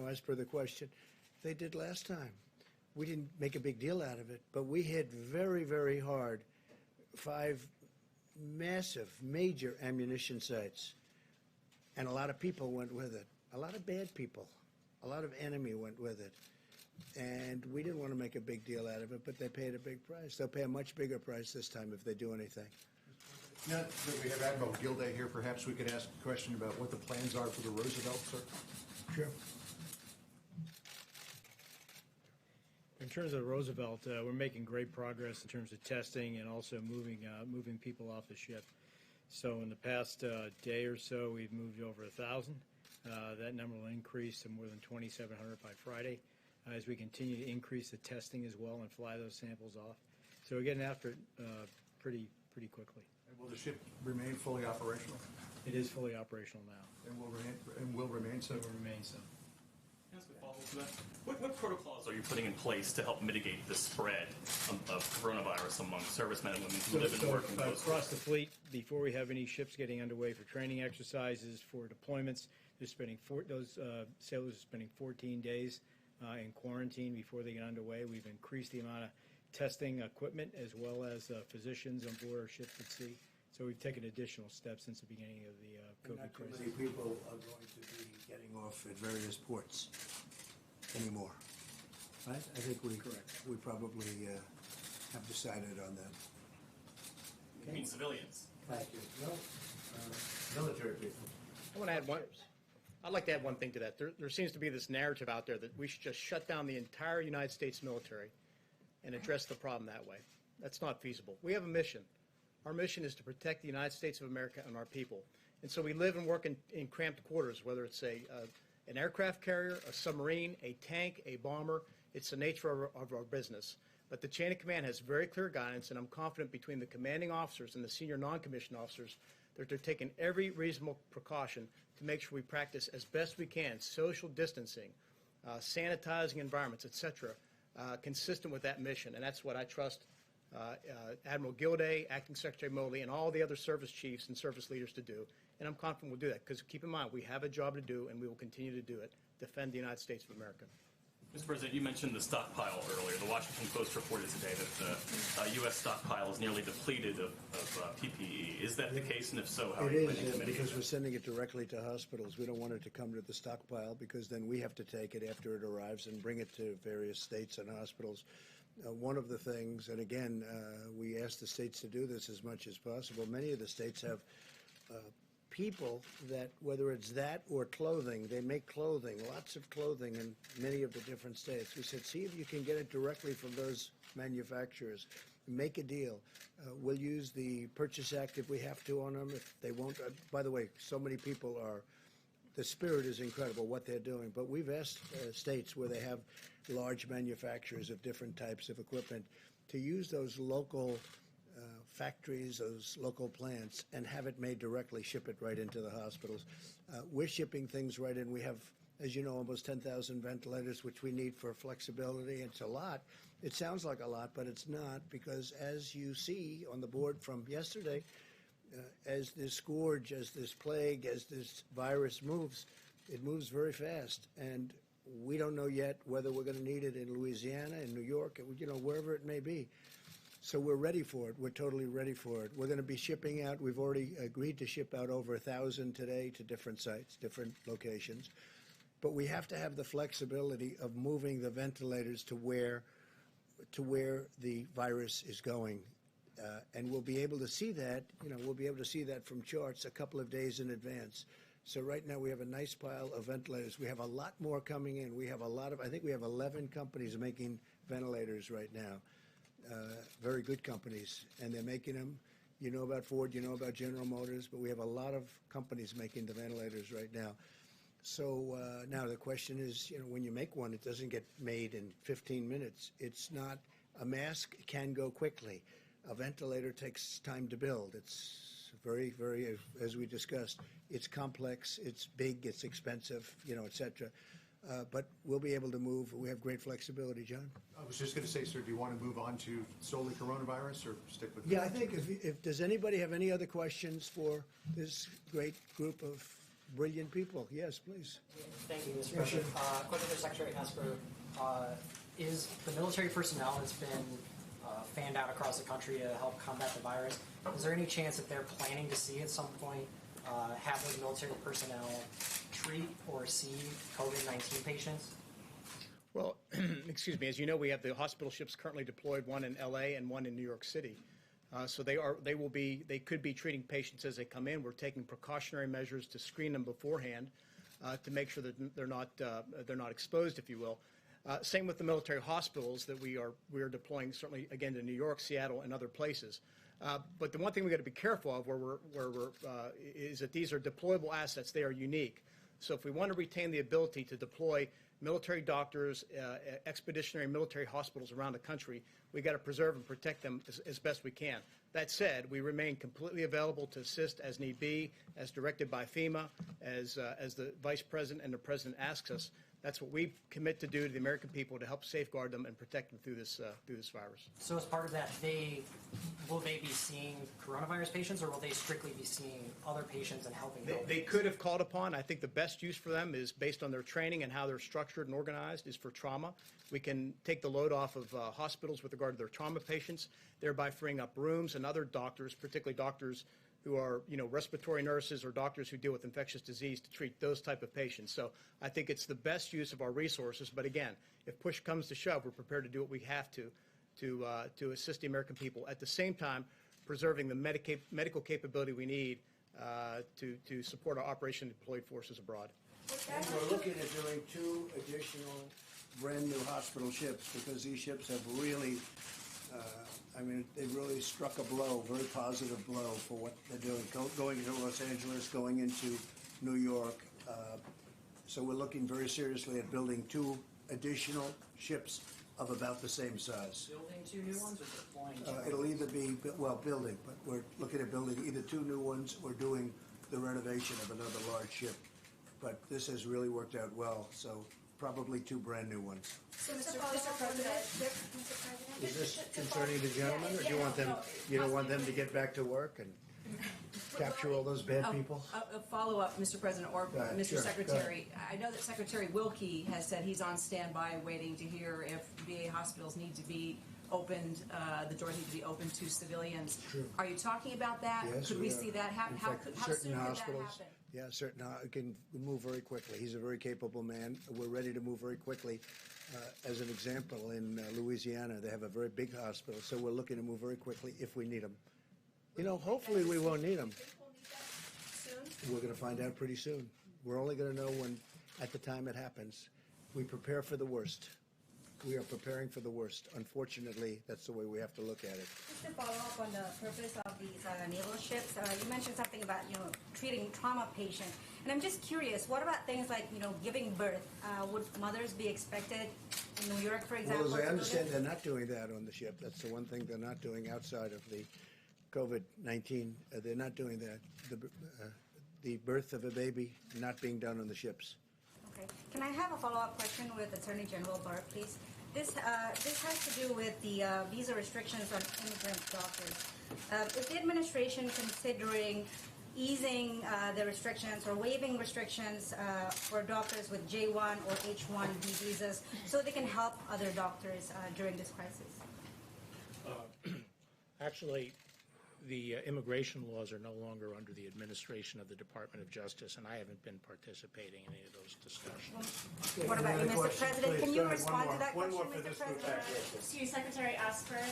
As per the question, they did last time. We didn't make a big deal out of it, but we hit very, very hard 5 massive, major ammunition sites, and a lot of people went with it. A lot of bad people, a lot of enemy went with it. And we didn't want to make a big deal out of it, but they paid a big price. They'll pay a much bigger price this time if they do anything. Now that we have Admiral Gilday here, perhaps we could ask a question about what the plans are for the Roosevelt, sir? Sure. In terms of Roosevelt, we're making great progress in terms of testing and also moving people off the ship. So in the past day or so, we've moved over 1,000. That number will increase to more than 2,700 by Friday as we continue to increase the testing as well and fly those samples off. So we're getting after it pretty quickly. And will the ship remain fully operational? It is fully operational now. And will remain so? It will remain so. Can I ask a follow-up to that? What protocols are you putting in place to help mitigate the spread of coronavirus among servicemen and women who live and work in those across the fleet, before we have any ships getting underway for training exercises, for deployments, they're spending those sailors are spending 14 days in quarantine before they get underway. We've increased the amount of testing equipment as well as physicians on board our ships at sea. So we've taken additional steps since the beginning of the COVID Not too crisis. many people are going to be getting off at various ports anymore. Right? I think we probably have decided on that. You mean civilians? Thank you. No, military people. I want to add one. I'd like to add one thing to that. There seems to be this narrative out there that we should just shut down the entire United States military and address the problem that way. That's not feasible. We have a mission. Our mission is to protect the United States of America and our people. And so we live and work in cramped quarters, whether it's an aircraft carrier, a submarine, a tank, a bomber. It's the nature of our business. But the chain of command has very clear guidance, and I'm confident between the commanding officers and the senior non-commissioned officers that they're taking every reasonable precaution to make sure we practice as best we can social distancing, sanitizing environments, et cetera, consistent with that mission. And that's what I trust Admiral Gilday, Acting Secretary Mobley, and all the other service chiefs and service leaders to do. And I'm confident we'll do that, because keep in mind, we have a job to do, and we will continue to do it, defend the United States of America. Mr. President, you mentioned the stockpile earlier. The Washington Post reported today that the U.S. stockpile is nearly depleted of PPE. Is that the case? And if so, how are you planning to mitigate because that? we're sending it directly to hospitals. We don't want it to come to the stockpile, because then we have to take it after it arrives and bring it to various states and hospitals. One of the things, and again, we ask the states to do this as much as possible. Many of the states have people that, whether it's that or clothing, they make clothing, lots of clothing in many of the different states. We said, see if you can get it directly from those manufacturers. Make a deal. We'll use the Purchase Act if we have to on them. If they won't, by the way, so many people are, the spirit is incredible what they're doing. But we've asked states where they have large manufacturers of different types of equipment to use those local factories, those local plants, and have it made directly, ship it right into the hospitals. We're shipping things right in. We have, as you know, almost 10,000 ventilators, which we need for flexibility. It's a lot. It sounds like a lot, but it's not, because as you see on the board from yesterday, as this scourge, as this plague, as this virus moves, it moves very fast. And we don't know yet whether we're going to need it in Louisiana, in New York, wherever it may be. So we're ready for it. We're totally ready for it. We're going to be shipping out. We've already agreed to ship out over 1,000 today to different sites, different locations. But we have to have the flexibility of moving the ventilators to where the virus is going. And we'll be able to see that, we'll be able to see that from charts a couple of days in advance. So right now we have a nice pile of ventilators. We have a lot more coming in. We have I think we have 11 companies making ventilators right now. Very good companies, and they're making them. You know about Ford, you know about General Motors, but we have a lot of companies making the ventilators right now. So now the question is, when you make one, it doesn't get made in 15 minutes. It's not, a mask can go quickly. A ventilator takes time to build. It's very, very, as we discussed, it's complex, it's big, it's expensive, et cetera. But we'll be able to move. We have great flexibility, John. I was just going to say, sir, do you want to move on to solely coronavirus or stick with? Yeah, I think if does anybody have any other questions for this great group of brilliant people? Yes, please. Thank you, Mr. President. Question for Secretary Esper. Is the military personnel that's been fanned out across the country to help combat the virus, is there any chance that they're planning to see at some point have those military personnel treat or see COVID-19 patients? Well, excuse me. As you know, we have the hospital ships currently deployed, one in L.A. and one in New York City. So they could be treating patients as they come in. We're taking precautionary measures to screen them beforehand to make sure that they're not exposed, if you will. Same with the military hospitals that we are deploying, certainly again to New York, Seattle, and other places. But the one thing we got to be careful of is that these are deployable assets. They are unique. So if we want to retain the ability to deploy military doctors, expeditionary military hospitals around the country, we got to preserve and protect them as best we can. That said, we remain completely available to assist as need be, as directed by FEMA, as the Vice President and the President asks us. That's what we commit to do to the American people to help safeguard them and protect them through this virus. So as part of that, will they be seeing coronavirus patients, or will they strictly be seeing other patients and helping them? They could have called upon. I think the best use for them is based on their training and how they're structured and organized is for trauma. We can take the load off of hospitals with regard to their trauma patients, thereby freeing up rooms, and other doctors, particularly doctors who are, respiratory nurses or doctors who deal with infectious disease, to treat those type of patients. So I think it's the best use of our resources. But again, if push comes to shove, we're prepared to do what we have to assist the American people. At the same time, preserving the medical capability we need to support our Operation Deployed Forces abroad. And we're looking at doing 2 additional brand new hospital ships, because these ships have really, they really struck a blow, very positive blow for what they're doing, going to Los Angeles, going into New York. So we're looking very seriously at building 2 additional ships of about the same size. Building 2 new ones or deploying? It'll either be, building, but we're looking at building either 2 new ones or doing the renovation of another large ship. But this has really worked out well, so probably 2 brand new ones. So, Mr. President, Is this concerning the gentleman, or do you want them? You don't want them to get back to work and capture all those bad people? A follow-up, Mr. President, or Mr. Sure, Secretary. I know that Secretary Wilkie has said he's on standby waiting to hear if VA hospitals need to be opened, the doors need to be opened to civilians. True. Are you talking about that? Yes, Could we see that happen? In How fact, soon certain could that hospitals, happen? yeah, certain can move very quickly. He's a very capable man. We're ready to move very quickly. As an example, in Louisiana, they have a very big hospital, so we're looking to move very quickly if we need them. Hopefully we won't need them. We're going to find out pretty soon. We're only going to know when, at the time it happens. We prepare for the worst. We are preparing for the worst. Unfortunately, that's the way we have to look at it. Just to follow up on the purpose of these naval ships, you mentioned something about treating trauma patients, and I'm just curious. What about things like giving birth? Would mothers be expected in New York, for example? Well, as I understand, they're not doing that on the ship. That's the one thing they're not doing outside of the COVID-19. They're not doing that. The birth of a baby not being done on the ships. Okay. Can I have a follow-up question with Attorney General Barr, please? This has to do with the visa restrictions on immigrant doctors. Is the administration considering easing the restrictions or waiving restrictions for doctors with J1 or H1B visas so they can help other doctors during this crisis? Actually, the immigration laws are no longer under the administration of the Department of Justice, and I haven't been participating in any of those discussions. What about you, Mr. President? Can you respond to that question, Mr. President? To Secretary Esper,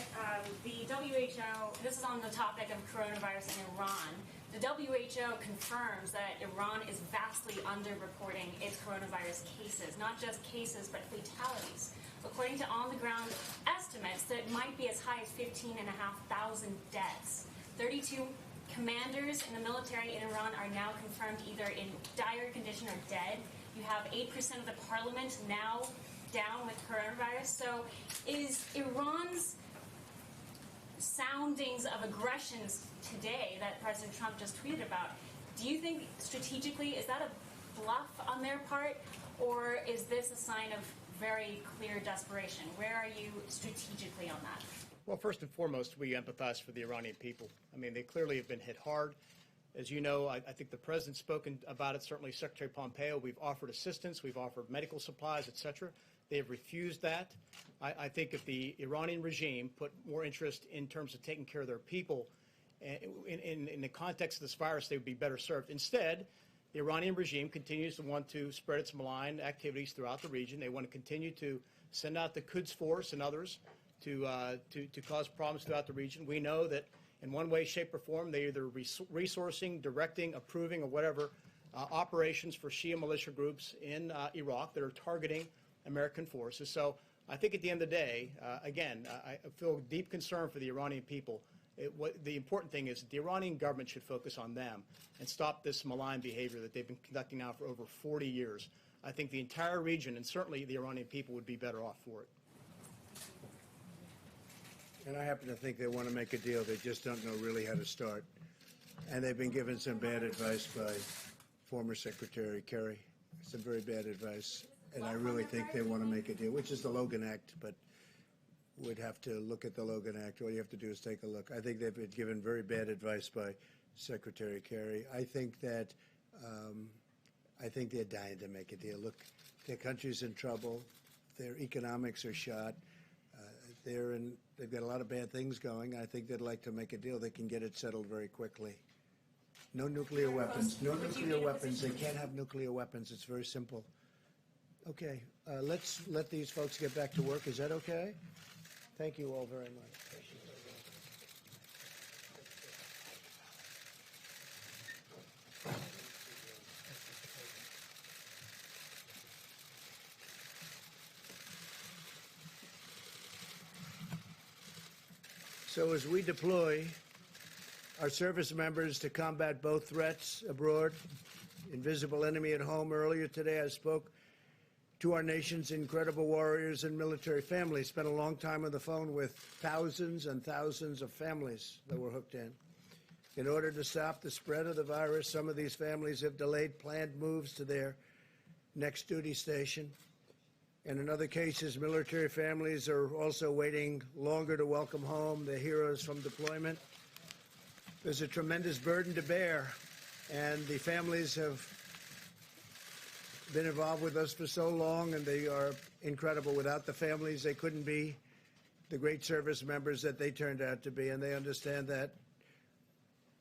the WHO, this is on the topic of coronavirus in Iran. The WHO confirms that Iran is vastly underreporting its coronavirus cases, not just cases, but fatalities. According to on-the-ground estimates, that might be as high as 15,500 deaths. 32 commanders in the military in Iran are now confirmed either in dire condition or dead. You have 8% of the parliament now down with coronavirus. So is Iran's soundings of aggressions today that President Trump just tweeted about, do you think strategically, is that a bluff on their part, or is this a sign of very clear desperation? Where are you strategically on that? Well, first and foremost, we empathize for the Iranian people. I mean, they clearly have been hit hard. As you know, I think the president's spoken about it, certainly Secretary Pompeo. We've offered assistance. We've offered medical supplies, et cetera. They have refused that. I think if the Iranian regime put more interest in terms of taking care of their people in the context of this virus, they would be better served. Instead, the Iranian regime continues to want to spread its malign activities throughout the region. They want to continue to send out the Quds Force and others to cause problems throughout the region. We know that in one way, shape, or form, they're either resourcing, directing, approving, or whatever operations for Shia militia groups in Iraq that are targeting American forces. So I think at the end of the day, again, I feel deep concern for the Iranian people. The important thing is that the Iranian government should focus on them and stop this malign behavior that they've been conducting now for over 40 years. I think the entire region, and certainly the Iranian people, would be better off for it. And I happen to think they want to make a deal. They just don't know really how to start. And they've been given some bad advice by former Secretary Kerry, some very bad advice. And I really think they want to make a deal, which is the Logan Act, but we'd have to look at the Logan Act. All you have to do is take a look. I think they've been given very bad advice by Secretary Kerry. I think that they're dying to make a deal. Look, their country's in trouble. Their economics are shot. They've got a lot of bad things going. I think they'd like to make a deal. They can get it settled very quickly. No nuclear weapons. No nuclear weapons. They can't have nuclear weapons. It's very simple. Okay, let's let these folks get back to work. Is that okay? Thank you all very much. So as we deploy our service members to combat both threats abroad, invisible enemy at home, earlier today I spoke to our nation's incredible warriors and military families. Spent a long time on the phone with thousands and thousands of families that were hooked in. In order to stop the spread of the virus, some of these families have delayed planned moves to their next duty station. And in other cases, military families are also waiting longer to welcome home their heroes from deployment. There's a tremendous burden to bear, and the families have been involved with us for so long, and they are incredible. Without the families, they couldn't be the great service members that they turned out to be, and they understand that.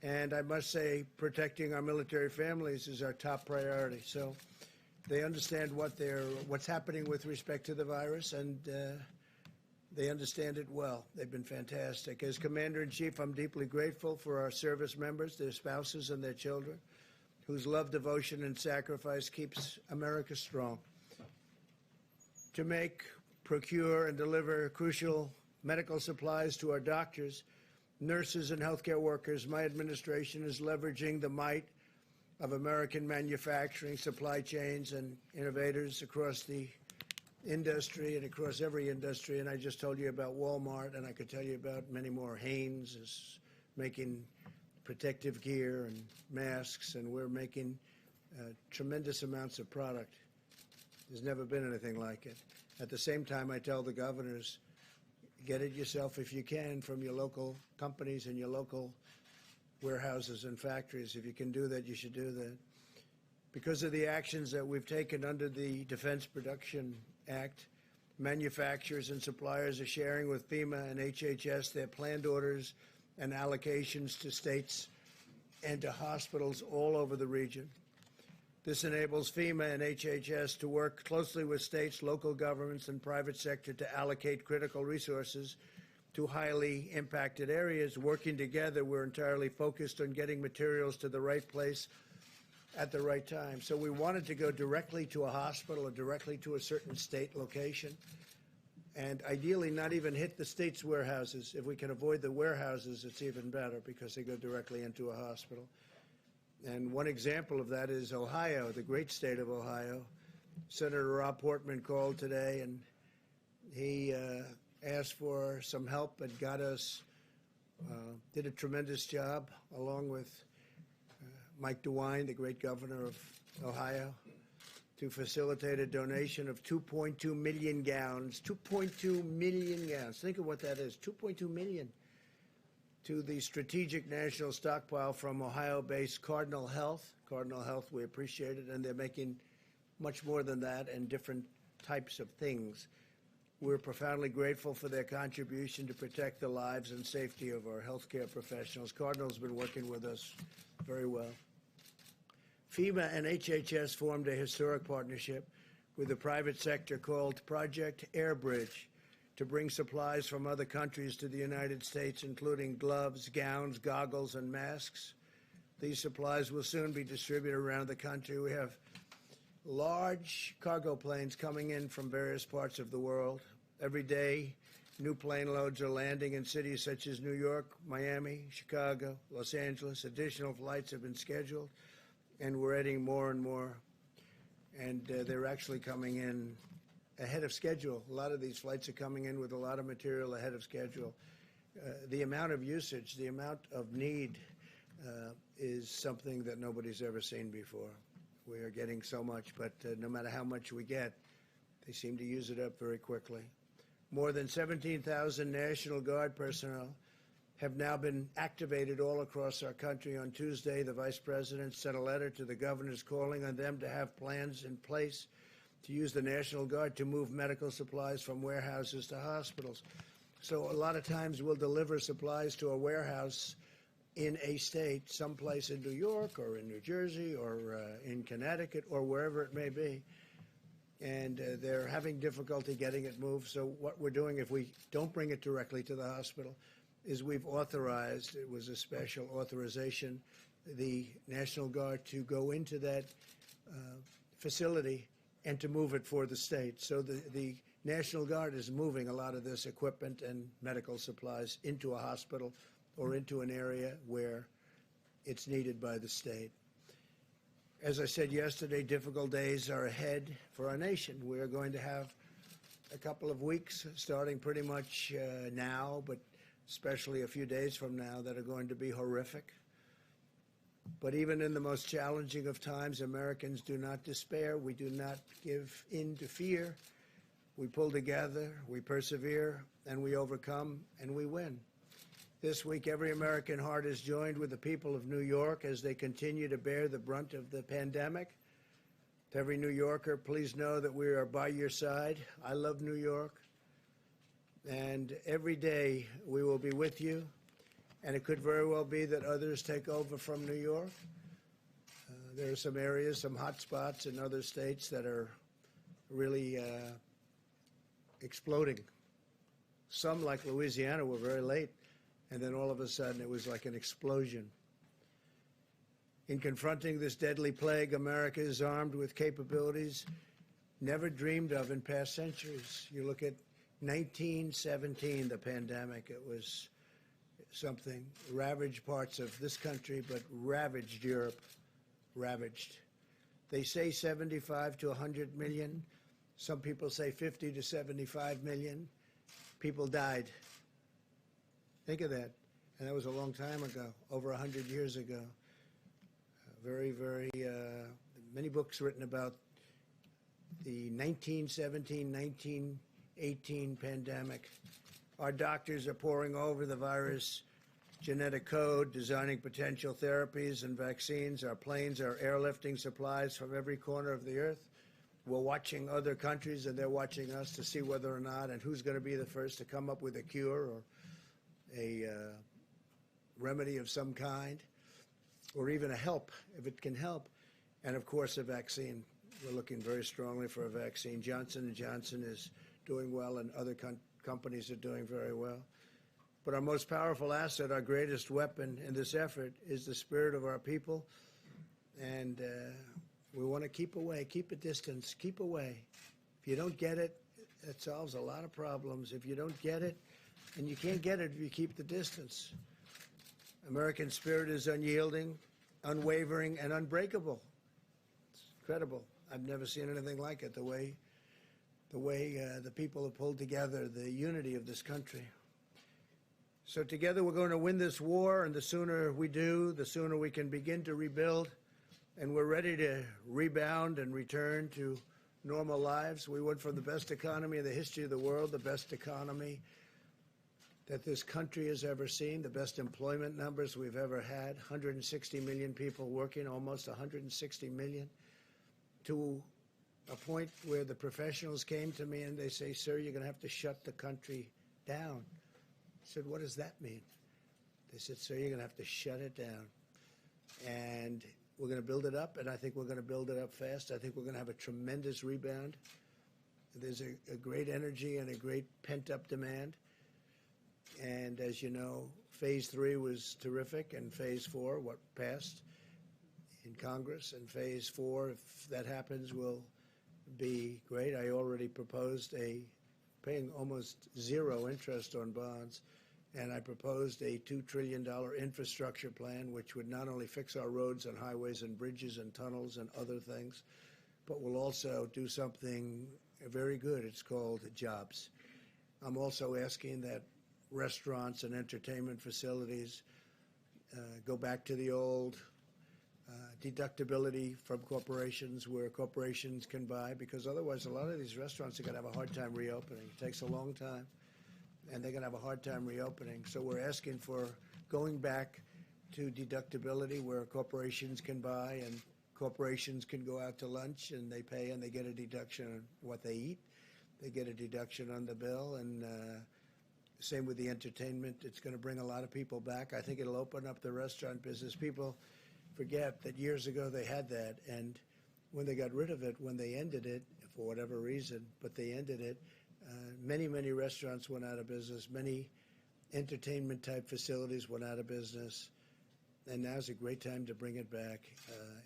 And I must say, protecting our military families is our top priority. So they understand what's happening with respect to the virus, and they understand it well. They've been fantastic. As Commander-in-Chief, I'm deeply grateful for our service members, their spouses, and their children, whose love, devotion, and sacrifice keeps America strong. To make procure and deliver crucial medical supplies to our doctors, nurses, and healthcare workers, my administration is leveraging the might of American manufacturing, supply chains, and innovators across the industry and across every industry. And I just told you about Walmart, and I could tell you about many more. Hanes is making protective gear and masks, and we're making tremendous amounts of product. There's never been anything like it. At the same time, I tell the governors, get it yourself if you can from your local companies and your local warehouses and factories. If you can do that, you should do that. Because of the actions that we've taken under the Defense Production Act, manufacturers and suppliers are sharing with FEMA and HHS their planned orders and allocations to states and to hospitals all over the region. This enables FEMA and HHS to work closely with states, local governments, and private sector to allocate critical resources to highly impacted areas. Working together, we're entirely focused on getting materials to the right place at the right time. So we wanted to go directly to a hospital or directly to a certain state location, and ideally not even hit the state's warehouses. If we can avoid the warehouses, it's even better because they go directly into a hospital. And one example of that is Ohio, the great state of Ohio. Senator Rob Portman called today, and he asked for some help and got us, did a tremendous job, along with Mike DeWine, the great governor of Ohio, to facilitate a donation of 2.2 million gowns. 2.2 million gowns. Think of what that is, 2.2 million. To the Strategic National Stockpile from Ohio-based Cardinal Health. Cardinal Health, we appreciate it, and they're making much more than that and different types of things. We're profoundly grateful for their contribution to protect the lives and safety of our healthcare professionals. Cardinal's been working with us very well. FEMA and HHS formed a historic partnership with the private sector called Project Airbridge to bring supplies from other countries to the United States, including gloves, gowns, goggles, and masks. These supplies will soon be distributed around the country. We have large cargo planes coming in from various parts of the world. Every day, new plane loads are landing in cities such as New York, Miami, Chicago, Los Angeles. Additional flights have been scheduled, and we're adding more and more. And they're actually coming in ahead of schedule. A lot of these flights are coming in with a lot of material ahead of schedule. The amount of usage, the amount of need is something that nobody's ever seen before. We are getting so much, but no matter how much we get, they seem to use it up very quickly. More than 17,000 National Guard personnel have now been activated all across our country. On Tuesday, the Vice President sent a letter to the governors calling on them to have plans in place to use the National Guard to move medical supplies from warehouses to hospitals. So a lot of times we'll deliver supplies to a warehouse in a state, someplace in New York or in New Jersey or in Connecticut or wherever it may be, and they're having difficulty getting it moved. So what we're doing, if we don't bring it directly to the hospital, is we've authorized, it was a special authorization, the National Guard to go into that facility and to move it for the state. So the National Guard is moving a lot of this equipment and medical supplies into a hospital or into an area where it's needed by the state. As I said yesterday, difficult days are ahead for our nation. We are going to have a couple of weeks, starting pretty much now, but especially a few days from now, that are going to be horrific. But even in the most challenging of times, Americans do not despair. We do not give in to fear. We pull together, we persevere, and we overcome, and we win. This week, every American heart is joined with the people of New York as they continue to bear the brunt of the pandemic. To every New Yorker, please know that we are by your side. I love New York. And every day we will be with you. And it could very well be that others take over from New York. There are some areas, some hot spots in other states that are really exploding. Some, like Louisiana, were very late, and then all of a sudden it was like an explosion. In confronting this deadly plague, America is armed with capabilities never dreamed of in past centuries. You look at 1917, the pandemic, it was something, ravaged parts of this country, but ravaged Europe, ravaged. They say 75 to 100 million. Some people say 50 to 75 million. People died. Think of that. And that was a long time ago, over 100 years ago. Many books written about the 1917, 1918 pandemic. Our doctors are poring over the virus genetic code, designing potential therapies and vaccines. Our planes are airlifting supplies from every corner of the earth. We're watching other countries, and they're watching us to see whether or not and who's going to be the first to come up with a cure or a remedy of some kind, or even a help, if it can help. And, of course, a vaccine. We're looking very strongly for a vaccine. Johnson & Johnson is doing well, and other companies are doing very well. But our most powerful asset, our greatest weapon in this effort, is the spirit of our people. And we want to keep away, keep a distance, keep away. If you don't get it, it solves a lot of problems. If you don't get it, and you can't get it if you keep the distance. American spirit is unyielding, unwavering, and unbreakable. It's incredible. I've never seen anything like it, the way the people have pulled together, the unity of this country. So together we're going to win this war, and the sooner we do, the sooner we can begin to rebuild, and we're ready to rebound and return to normal lives. We went from the best economy in the history of the world, the best economy that this country has ever seen, the best employment numbers we've ever had, 160 million people working, almost 160 million, to a point where the professionals came to me and they say, sir, you're going to have to shut the country down. I said, what does that mean? They said, sir, you're going to have to shut it down. And we're going to build it up, and I think we're going to build it up fast. I think we're going to have a tremendous rebound. There's a great energy and a great pent-up demand. And as you know, Phase 3 was terrific, and Phase 4, what passed in Congress, and Phase 4, if that happens, will be great. I already proposed paying almost zero interest on bonds, and I proposed a $2 trillion infrastructure plan, which would not only fix our roads and highways and bridges and tunnels and other things, but will also do something very good. It's called jobs. I'm also asking that restaurants and entertainment facilities go back to the old deductibility from corporations, where corporations can buy, because otherwise a lot of these restaurants are going to have a hard time reopening. It takes a long time, and they're going to have a hard time reopening. So we're asking for going back to deductibility, where corporations can buy, and corporations can go out to lunch and they pay and they get a deduction on what they eat. They get a deduction on the bill, and same with the entertainment. It's going to bring a lot of people back. I think it'll open up the restaurant business. People forget that years ago they had that, and when they got rid of it, when they ended it, for whatever reason, but they ended it, many, many restaurants went out of business. Many entertainment-type facilities went out of business, and now's a great time to bring it back.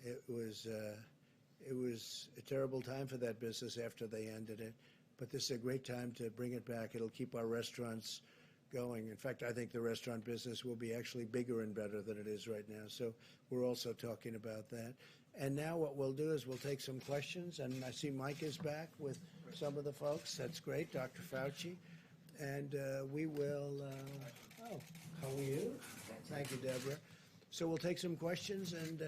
It was a terrible time for that business after they ended it, but this is a great time to bring it back. It'll keep our restaurants going. In fact, I think the restaurant business will be actually bigger and better than it is right now. So we're also talking about that. And now what we'll do is we'll take some questions, and I see Mike is back with some of the folks. That's great, Dr. Fauci. And we will, how are you? Thank you, Deborah. So we'll take some questions, and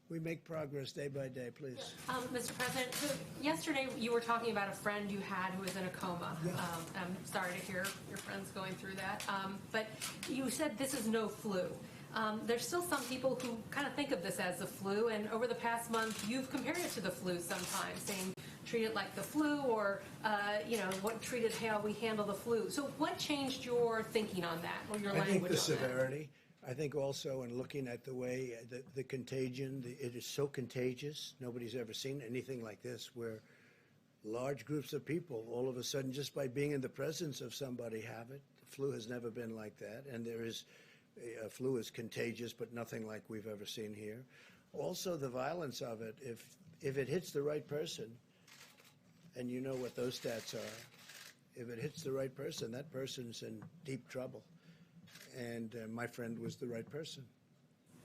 we make progress day by day, please. Mr. President, so yesterday you were talking about a friend you had who was in a coma. Yeah. I'm sorry to hear your friend's going through that. But you said this is no flu. There's still some people who kind of think of this as the flu, and over the past month you've compared it to the flu sometimes, saying treat it like the flu, or treat it how we handle the flu. So what changed your thinking on that, or your language on that? I think the severity. I think also in looking at the way the contagion, it is so contagious. Nobody's ever seen anything like this, where large groups of people all of a sudden, just by being in the presence of somebody, have it. The flu has never been like that, and flu is contagious, but nothing like we've ever seen here. Also, the violence of it. If it hits the right person, And you know what those stats are. If it hits the right person, that person's in deep trouble. And my friend was the right person.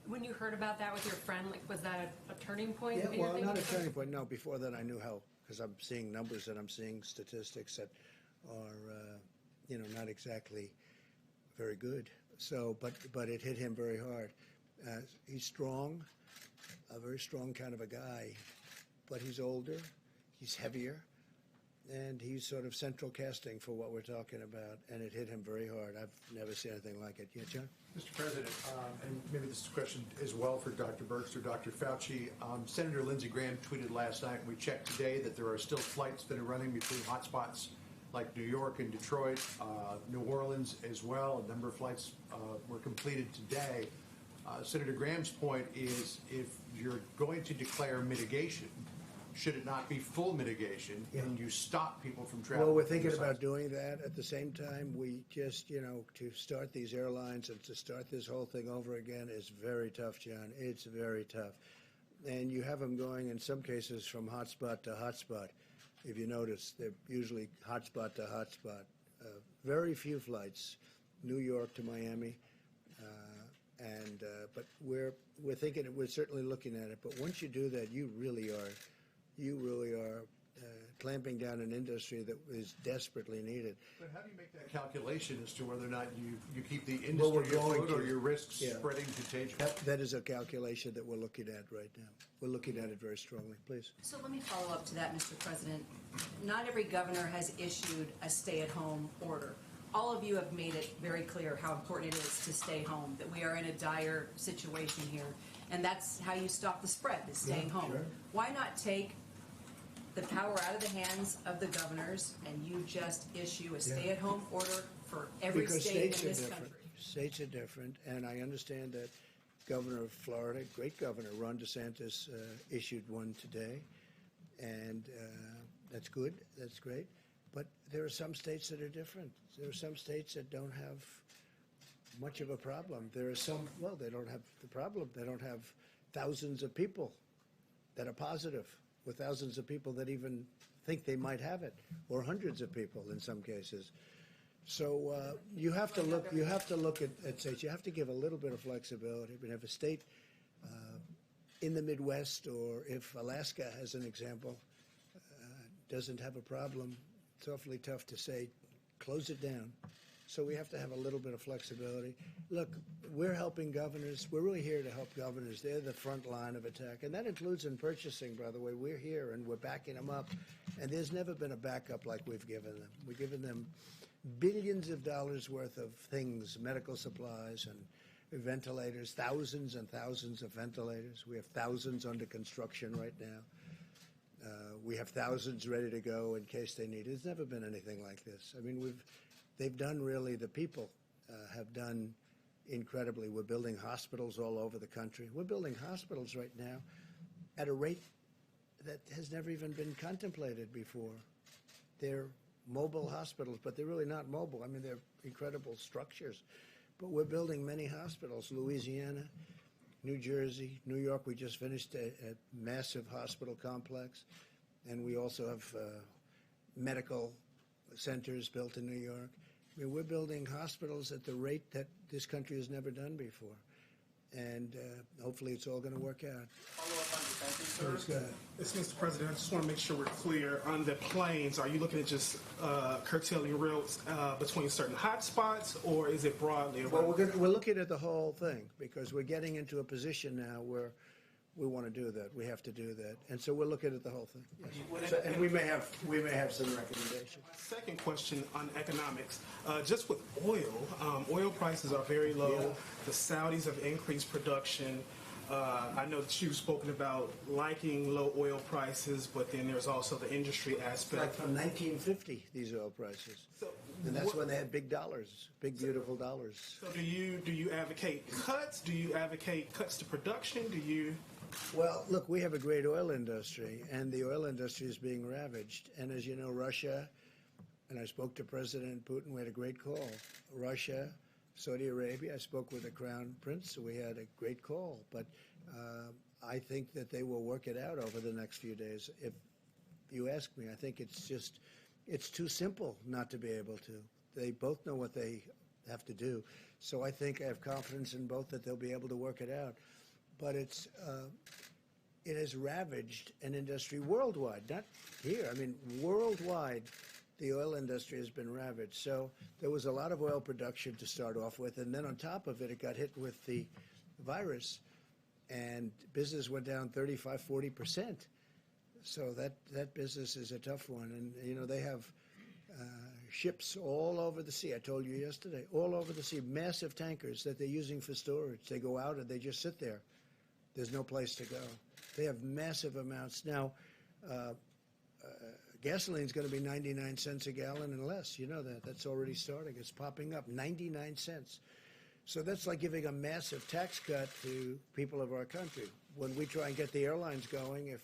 When you heard about that with your friend, like, was that a turning point? Yeah, in your well, not a thinking? turning point. No, before that I knew how, because I'm seeing numbers and I'm seeing statistics that are, not exactly very good. So, but it hit him very hard. He's strong, a very strong kind of a guy, but he's older, he's heavier, and he's sort of central casting for what we're talking about, and it hit him very hard. I've never seen anything like it. Yeah, John? Mr. President, and maybe this is a question as well for Dr. Birx or Dr. Fauci. Senator Lindsey Graham tweeted last night, and we checked today, that there are still flights that are running between hotspots like New York and Detroit, New Orleans as well. A number of flights were completed today. Senator Graham's point is, if you're going to declare mitigation, should it not be full mitigation, and you stop people from traveling? Well, we're thinking about doing that. At the same time, we just, to start these airlines and to start this whole thing over again is very tough, John. It's very tough. And you have them going, in some cases, from hotspot to hotspot. If you notice, they're usually hotspot to hotspot. Very few flights, New York to Miami. But we're thinking, we're certainly looking at it. But once you do that, you really are clamping down an industry that is desperately needed. But how do you make that calculation as to whether or not you keep the industry afloat or your risks spreading contagion? That is a calculation that we're looking at right now. We're looking at it very strongly. Please. So let me follow up to that, Mr. President. Not every governor has issued a stay-at-home order. All of you have made it very clear how important it is to stay home, that we are in a dire situation here. And that's how you stop the spread, is staying home. Sure. Why not take the power out of the hands of the governors and you just issue a stay-at-home order for every state in this country? States are different, and I understand that Governor of Florida, great governor, Ron DeSantis, issued one today, and that's good, that's great. But there are some states that are different. There are some states that don't have much of a problem. There are some, well, they don't have the problem. They don't have thousands of people that are positive, or thousands of people that even think they might have it, or hundreds of people in some cases. So you have to look. You have to look at states. You have to give a little bit of flexibility. But if a state in the Midwest, or if Alaska, as an example, doesn't have a problem, it's awfully tough to say, close it down. So we have to have a little bit of flexibility. Look, we're helping governors. We're really here to help governors. They're the front line of attack. And that includes in purchasing, by the way. We're here and we're backing them up. And there's never been a backup like we've given them. We've given them billions of dollars worth of things, medical supplies and ventilators, thousands and thousands of ventilators. We have thousands under construction right now. We have thousands ready to go in case they need it. There's never been anything like this. I mean, they've done really, the people have done incredibly. We're building hospitals all over the country. We're building hospitals right now at a rate that has never even been contemplated before. They're mobile hospitals, but they're really not mobile. I mean, they're incredible structures. But we're building many hospitals. Louisiana, New Jersey, New York, we just finished a massive hospital complex. And we also have medical centers built in New York. I mean, we're building hospitals at the rate that this country has never done before. And hopefully it's all going to work out. Follow up on defense, sir. It's Mr. President. I just want to make sure we're clear on the planes. Are you looking at just curtailing routes between certain hotspots, or is it broadly? Well, we're looking at the whole thing, because we're getting into a position now where we want to do that. We have to do that, and so we're looking at the whole thing. Yes. So, and we may have some recommendations. Second question on economics. Just with oil prices are very low. Yeah. The Saudis have increased production. I know that you've spoken about liking low oil prices, but then there's also the industry aspect. Like from 1950, these oil prices. So, and that's when they had big dollars, big, beautiful dollars. So do you advocate cuts? Do you advocate cuts to production? Do you... Well, look, we have a great oil industry, and the oil industry is being ravaged. And as you know, Russia, and I spoke to President Putin, we had a great call. Russia, Saudi Arabia, I spoke with the Crown Prince, so we had a great call. But I think that they will work it out over the next few days. you ask me. I think it's too simple not to be able to. They both know what they have to do. So I think I have confidence in both that they'll be able to work it out. But it has ravaged an industry worldwide, not here. I mean, worldwide, the oil industry has been ravaged. So there was a lot of oil production to start off with, and then on top of it, it got hit with the virus, and business went down 35, 40%. So that business is a tough one. And, you know, they have ships all over the sea. I told you yesterday, all over the sea, massive tankers that they're using for storage. They go out and they just sit there. There's no place to go. They have massive amounts. Now, gasoline is going to be 99 cents a gallon and less. You know that. That's already starting. It's popping up, 99 cents. So that's like giving a massive tax cut to people of our country. When we try and get the airlines going,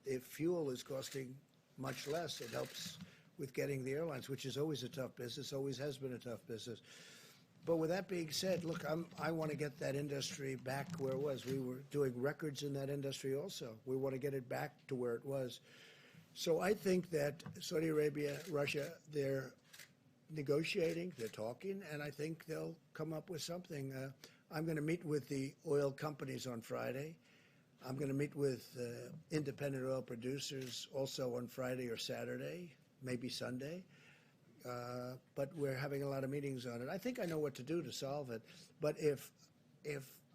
if fuel is costing much less, it helps with getting the airlines, which is always a tough business, always has been a tough business. But with that being said, look, I want to get that industry back where it was. We were doing records in that industry also. We want to get it back to where it was. So I think that Saudi Arabia, Russia, they're negotiating, they're talking, and I think they'll come up with something. I'm going to meet with the oil companies on Friday. I'm going to meet with independent oil producers also on Friday or Saturday, maybe Sunday. But we're having a lot of meetings on it. I think I know what to do to solve it. But if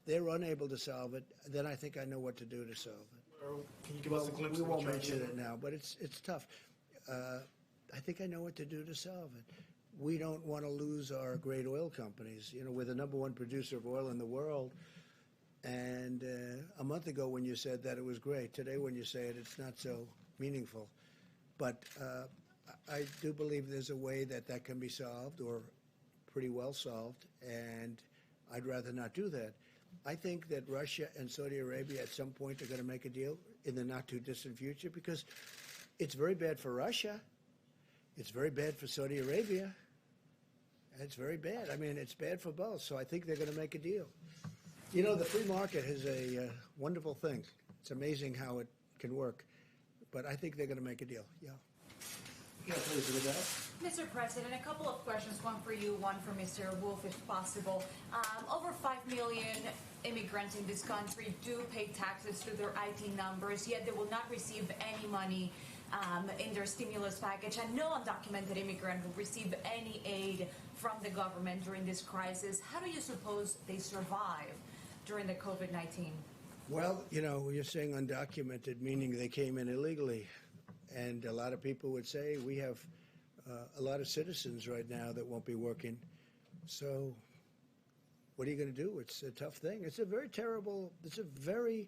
they're unable to solve it, then I think I know what to do to solve it. Or can you give us a glimpse we of won't what mention you're it now, but it's tough. I think I know what to do to solve it. We don't want to lose our great oil companies. You know, we're the #1 producer of oil in the world. And a month ago when you said that, it was great. Today when you say it, it's not so meaningful. But I do believe there's a way that can be solved, or pretty well solved, and I'd rather not do that. I think that Russia and Saudi Arabia at some point are going to make a deal in the not-too-distant future, because it's very bad for Russia. It's very bad for Saudi Arabia. It's very bad. I mean, it's bad for both, so I think they're going to make a deal. You know, the free market is a wonderful thing. It's amazing how it can work. But I think they're going to make a deal, yeah. Yeah, please, Mr. President, a couple of questions, one for you, one for Mr. Wolf, if possible. Over 5 million immigrants in this country do pay taxes through their IT numbers, yet they will not receive any money in their stimulus package, and no undocumented immigrant will receive any aid from the government during this crisis. How do you suppose they survive during the COVID-19? Well, you know, you're saying undocumented, meaning they came in illegally. And a lot of people would say we have a lot of citizens right now that won't be working. So what are you going to do? It's a tough thing. It's a very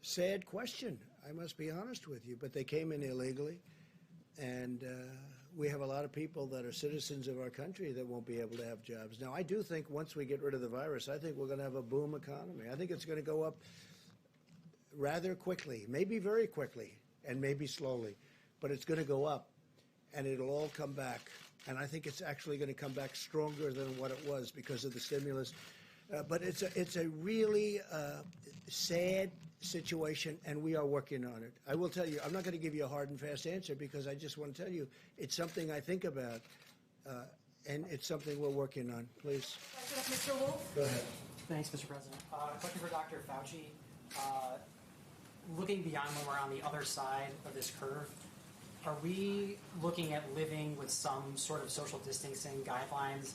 sad question. I must be honest with you. But they came in illegally. And we have a lot of people that are citizens of our country that won't be able to have jobs. Now, I do think once we get rid of the virus, I think we're going to have a boom economy. I think it's going to go up rather quickly, maybe very quickly. And maybe slowly, but it's going to go up, and it'll all come back. And I think it's actually going to come back stronger than what it was because of the stimulus. But it's a really sad situation, and we are working on it. I will tell you, I'm not going to give you a hard and fast answer because I just want to tell you it's something I think about, and it's something we're working on. Please. Mr. Wolf? Go ahead. Thanks, Mr. President. Question for Dr. Fauci. Looking beyond when we're on the other side of this curve, are we looking at living with some sort of social distancing guidelines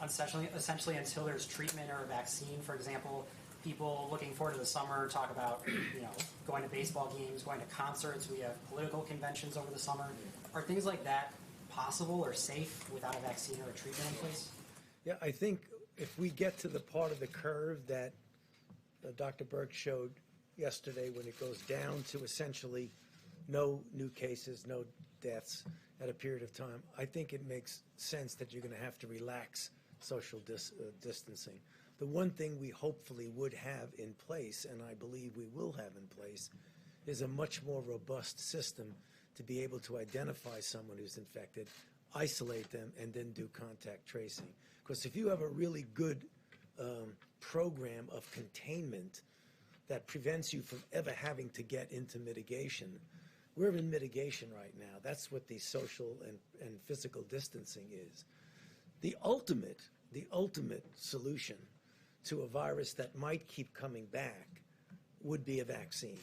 essentially until there's treatment or a vaccine? For example, people looking forward to the summer talk about, you know, going to baseball games, going to concerts. We have political conventions over the summer. Are things like that possible or safe without a vaccine or a treatment in place? Yeah, I think if we get to the part of the curve that Dr. Birx showed yesterday, when it goes down to essentially no new cases, no deaths at a period of time, I think it makes sense that you're going to have to relax social distancing. The one thing we hopefully would have in place, and I believe we will have in place, is a much more robust system to be able to identify someone who's infected, isolate them, and then do contact tracing. Because if you have a really good program of containment that prevents you from ever having to get into mitigation, We're in mitigation right now. That's what the social and physical distancing is. The ultimate solution to a virus that might keep coming back would be a vaccine.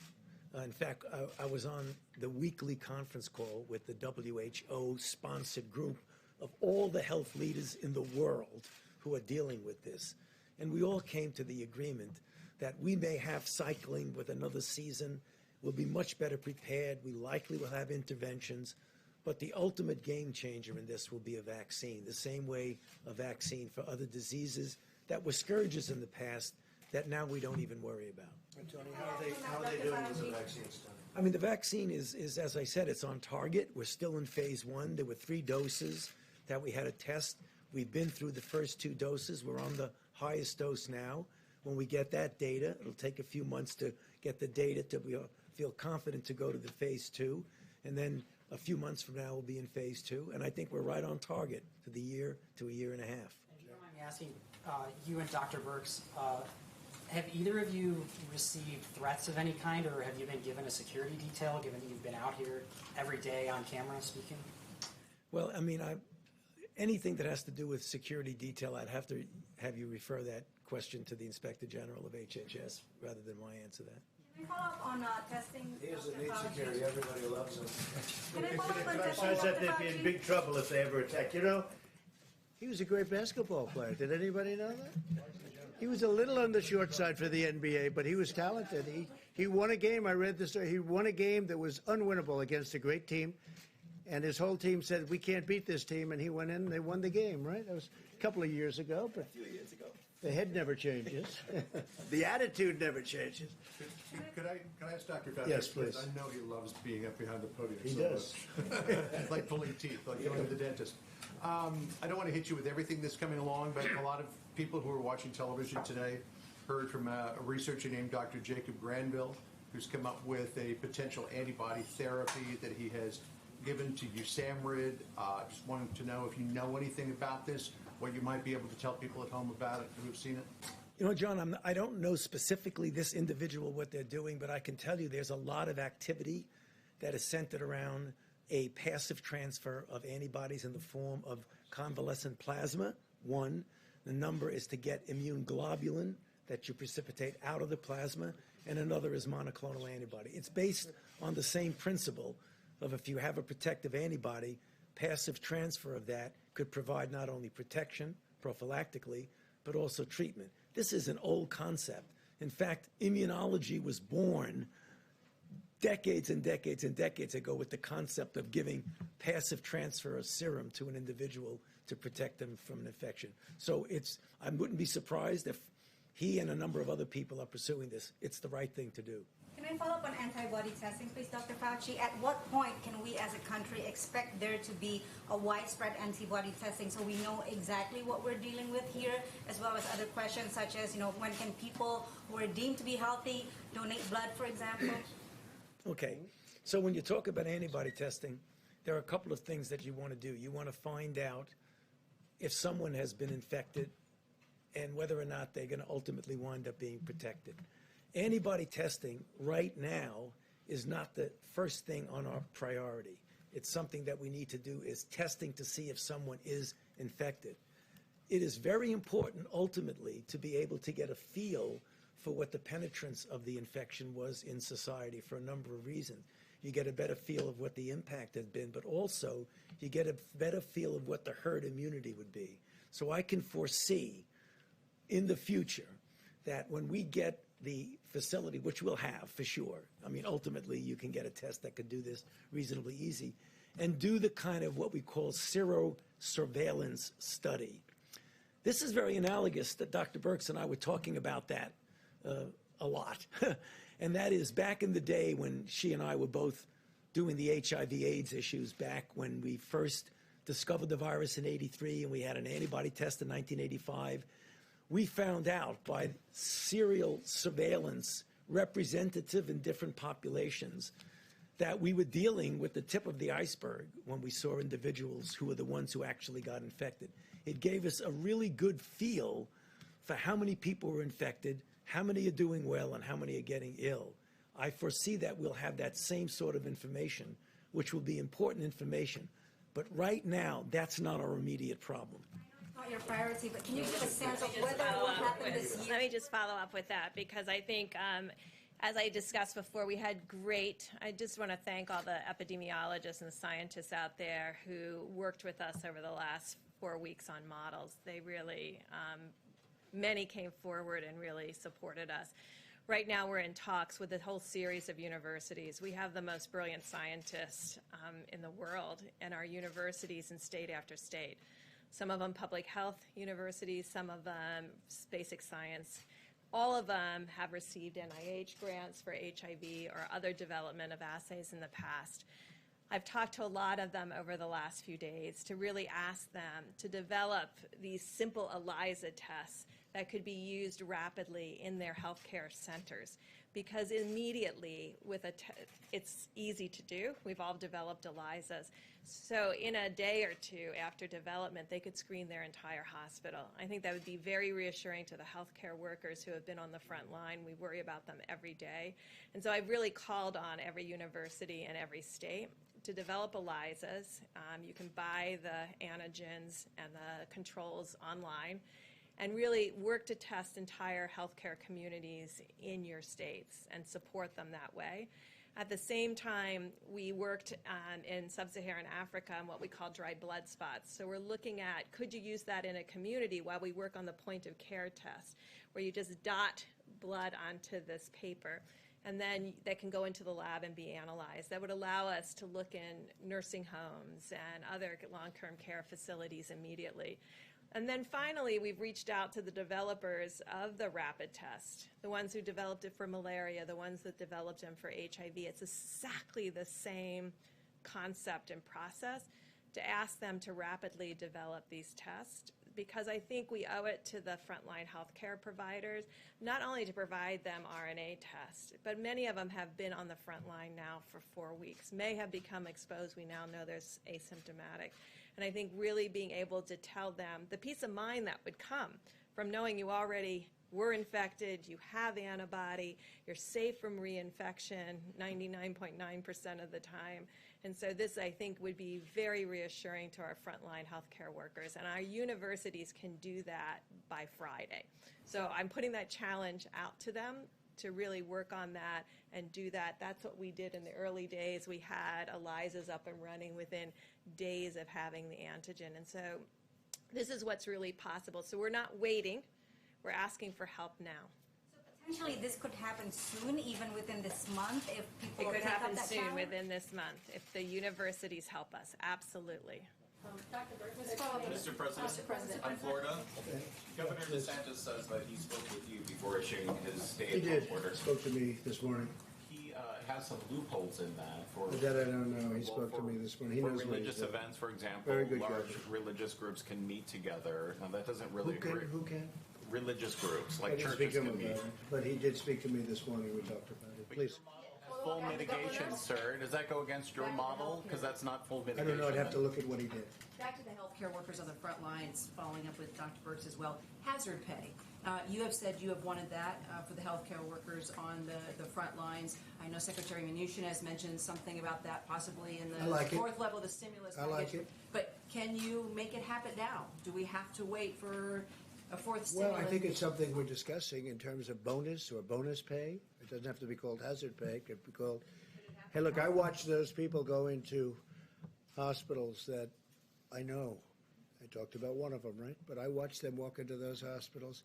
In fact, I was on the weekly conference call with the WHO-sponsored group of all the health leaders in the world who are dealing with this. And we all came to the agreement that we may have cycling with another season. We'll be much better prepared. We likely will have interventions. But the ultimate game changer in this will be a vaccine, the same way a vaccine for other diseases that were scourges in the past that now we don't even worry about. Tony, how are they doing with the vaccine study? I mean, the vaccine is, as I said, it's on target. We're still in phase 1. There were 3 doses that we had to test. We've been through the first 2 doses. We're on the highest dose now. When we get that data, it'll take a few months to get the data to feel confident to go to the phase 2. And then a few months from now, we'll be in phase 2. And I think we're right on target for the year to a year and a half. And do you mind me asking, you and Dr. Birx, have either of you received threats of any kind, or have you been given a security detail, given that you've been out here every day on camera speaking? Well, I mean, anything that has to do with security detail, I'd have to have you refer that question to the Inspector General of HHS rather than my answer that. Can I follow up on testing? He doesn't need security. Everybody loves him. Can I follow up on testing? Besides that, they'd be in big trouble if they ever attack. You know, he was a great basketball player. Did anybody know that? He was a little on the short side for the NBA, but he was talented. He won a game. I read the story. He won a game that was unwinnable against a great team. And his whole team said, we can't beat this team. And he went in and they won the game, right? That was a couple of years ago. But a few years ago. The head never changes. The attitude never changes. Could I ask Dr. Fauci? Yes, please. I know he loves being up behind the podium. He so does. much. Like pulling teeth, like going to the dentist. I don't want to hit you with everything that's coming along, but a lot of people who are watching television today heard from a researcher named Dr. Jacob Granville, who's come up with a potential antibody therapy that he has given to USAMRIID. Just wanted to know if you know anything about this, what you might be able to tell people at home about it who've seen it. You know, John, I don't know specifically this individual, what they're doing, but I can tell you there's a lot of activity that is centered around a passive transfer of antibodies in the form of convalescent plasma. One, the number is to get immune globulin that you precipitate out of the plasma, and another is monoclonal antibody. It's based on the same principle of if you have a protective antibody, passive transfer of that could provide not only protection prophylactically, but also treatment. This is an old concept. In fact, immunology was born decades and decades and decades ago with the concept of giving passive transfer of serum to an individual to protect them from an infection. So I wouldn't be surprised if he and a number of other people are pursuing this. It's the right thing to do. Can I follow up on antibody testing, please, Dr. Fauci? At what point can we as a country expect there to be a widespread antibody testing so we know exactly what we're dealing with here, as well as other questions such as, when can people who are deemed to be healthy donate blood, for example? Okay. So when you talk about antibody testing, there are a couple of things that you want to do. You want to find out if someone has been infected and whether or not they're going to ultimately wind up being protected. Antibody testing right now is not the first thing on our priority. It's something that we need to do is testing to see if someone is infected. It is very important ultimately to be able to get a feel for what the penetrance of the infection was in society for a number of reasons. You get a better feel of what the impact has been, but also you get a better feel of what the herd immunity would be. So I can foresee in the future that when we get the facility, which we'll have for sure, I mean, ultimately you can get a test that could do this reasonably easy, and do the kind of what we call serosurveillance study. This is very analogous that Dr. Birx and I were talking about that a lot. And that is back in the day when she and I were both doing the HIV/AIDS issues back when we first discovered the virus in '83 and we had an antibody test in 1985. We found out by serial surveillance, representative in different populations, that we were dealing with the tip of the iceberg when we saw individuals who were the ones who actually got infected. It gave us a really good feel for how many people were infected, how many are doing well, and how many are getting ill. I foresee that we'll have that same sort of information, which will be important information. But right now, that's not our immediate problem. Not your priority, but can you give a sense of whether it will happen this year? Let me just follow up with that, because I think, as I discussed before, I just want to thank all the epidemiologists and scientists out there who worked with us over the last 4 weeks on models. They really, many came forward and really supported us. Right now, we're in talks with a whole series of universities. We have the most brilliant scientists in the world in our universities in state after state. Some of them public health universities, some of them basic science. All of them have received NIH grants for HIV or other development of assays in the past. I've talked to a lot of them over the last few days to really ask them to develop these simple ELISA tests that could be used rapidly in their healthcare centers, because immediately it's easy to do. We've all developed ELISAs. So in a day or two after development, they could screen their entire hospital. I think that would be very reassuring to the healthcare workers who have been on the front line. We worry about them every day. And so I've really called on every university and every state to develop ELISAs. You can buy the antigens and the controls online, and really work to test entire healthcare communities in your states and support them that way. At the same time, we worked in sub-Saharan Africa on what we call dry blood spots. So we're looking at, could you use that in a community while we work on the point of care test, where you just dot blood onto this paper, and then that can go into the lab and be analyzed. That would allow us to look in nursing homes and other long-term care facilities immediately. And then finally, we've reached out to the developers of the rapid test, the ones who developed it for malaria, the ones that developed them for HIV. It's exactly the same concept and process, to ask them to rapidly develop these tests, because I think we owe it to the frontline healthcare providers, not only to provide them RNA tests, but many of them have been on the front line now for 4 weeks, may have become exposed. We now know they're asymptomatic. And I think really being able to tell them the peace of mind that would come from knowing you already were infected, you have antibody, you're safe from reinfection 99.9% of the time. And so this, I think, would be very reassuring to our frontline healthcare workers. And our universities can do that by Friday. So I'm putting that challenge out to them to really work on that and do that. That's what we did in the early days. We had ELISAs up and running within days of having the antigen. And so this is what's really possible. So we're not waiting. We're asking for help now. Potentially, this could happen soon, even within this month, if people It could take up happen that soon, challenge? within this month, if the universities help us. Absolutely. Dr. Burke, Mr. President, on Florida, Governor DeSantis says that he spoke with you before issuing his He stay-at-home did. order. Spoke to me this morning. He has some loopholes in that for That I don't know. He spoke to me this morning. He for knows what he's religious doing. events, for example. Very good large guy. religious groups can meet together. Now that doesn't really agree. Who can? Religious groups, I like didn't speak churches to him can meet. about it, but he did speak to me this morning. We talked about it. Please. Full mitigation, sir. Does that go against your model? Because that's not full I mitigation. don't know. I'd have to look at what he did. Back to the healthcare workers on the front lines, following up with Dr. Birx as well. Hazard pay. You have said you have wanted that for the healthcare workers on the front lines. I know Secretary Mnuchin has mentioned something about that possibly in I the like it. fourth level of the stimulus I package. like it. But can you make it happen now? Do we have to wait for a fourth Well, stimulus? I think it's something we're discussing in terms of bonus or bonus pay. It doesn't have to be called hazard pay. It could be called, hey, look, I watch those people go into hospitals that I know. I talked about one of them, right? But I watch them walk into those hospitals,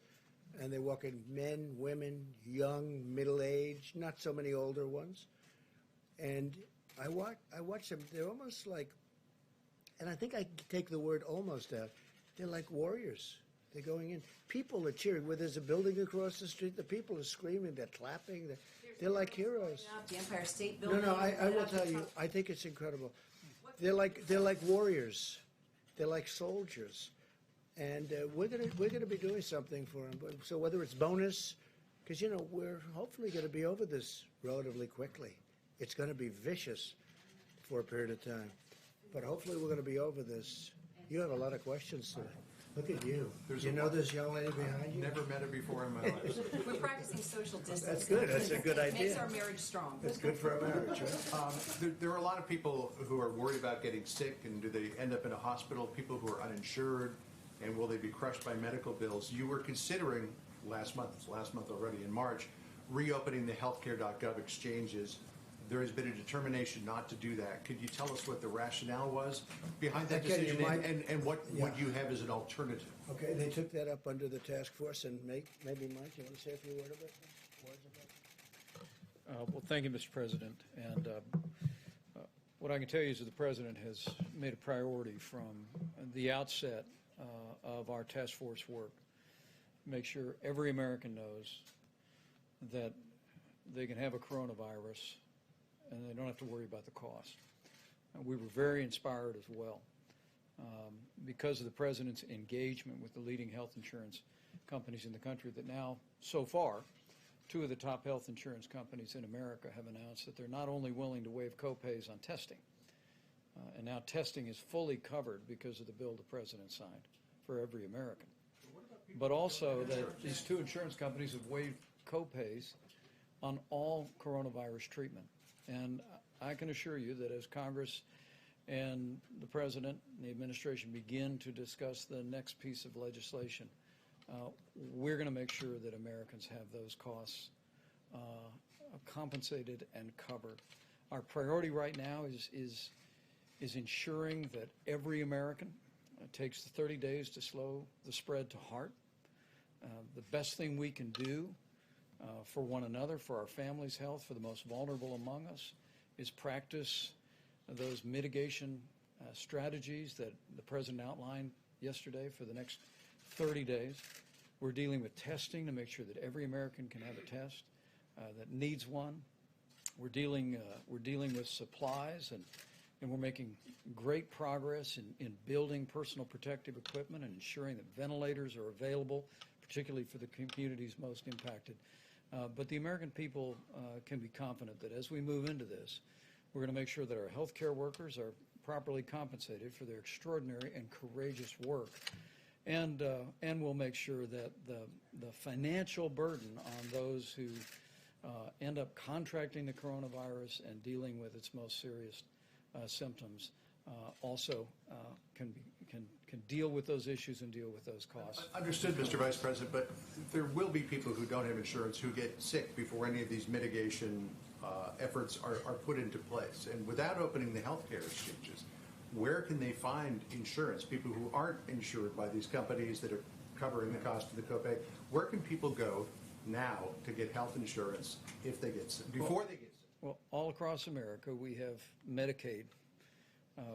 and they walk in men, women, young, middle-aged, not so many older ones. And I watch them. They're almost like, and I think I take the word almost out. They're like warriors. They're going in. People are cheering. Where there's a building across the street, the people are screaming. They're clapping. They're like heroes. The Empire State No, Building. no. I will tell you. I think it's incredible. They're like warriors. They're like soldiers, and we're gonna be doing something for them. So whether it's bonus, because we're hopefully going to be over this relatively quickly. It's going to be vicious for a period of time, but hopefully we're going to be over this. You have a lot of questions today. Look at you. There's You a know lot- this young lady behind you? Never met her before in my life. We're practicing social distancing. That's good. That's a good It makes idea. our marriage strong. That's good for a marriage, right? There are a lot of people who are worried about getting sick, and do they end up in a hospital? People who are uninsured, and will they be crushed by medical bills? You were considering last month already, in March, reopening the healthcare.gov exchanges. There has been a determination not to do that. Could you tell us what the rationale was behind that Okay, you decision, might- and what Yeah. would you have as an alternative? Okay, they took that up under the task force, and maybe, Mike, you want to say a few words about it? Well, thank you, Mr. President. And what I can tell you is that the President has made a priority from the outset of our task force work, make sure every American knows that they can have a coronavirus and they don't have to worry about the cost. We were very inspired as well because of the President's engagement with the leading health insurance companies in the country, that now, so far, 2 of the top health insurance companies in America have announced that they're not only willing to waive copays on testing, and now testing is fully covered because of the bill the President signed for every American, but also that these 2 insurance companies have waived copays on all coronavirus treatment. And I can assure you that as Congress and the President and the administration begin to discuss the next piece of legislation, we're going to make sure that Americans have those costs compensated and covered. Our priority right now is ensuring that every American takes the 30 days to slow the spread to heart. The best thing we can do for one another, for our family's health, for the most vulnerable among us, is practice those mitigation strategies that the President outlined yesterday for the next 30 days. We're dealing with testing to make sure that every American can have a test that needs one. We're dealing with supplies, and we're making great progress in building personal protective equipment and ensuring that ventilators are available, particularly for the communities most impacted. But the American people can be confident that as we move into this, we're going to make sure that our healthcare workers are properly compensated for their extraordinary and courageous work. And we'll make sure that the financial burden on those who end up contracting the coronavirus and dealing with its most serious symptoms also can deal with those issues and deal with those costs. Understood, Mr. Vice President, but there will be people who don't have insurance who get sick before any of these mitigation efforts are put into place. And without opening the healthcare exchanges, where can they find insurance? People who aren't insured by these companies that are covering the cost of the copay, where can people go now to get health insurance if they get sick, before they get sick? Well, all across America, we have Medicaid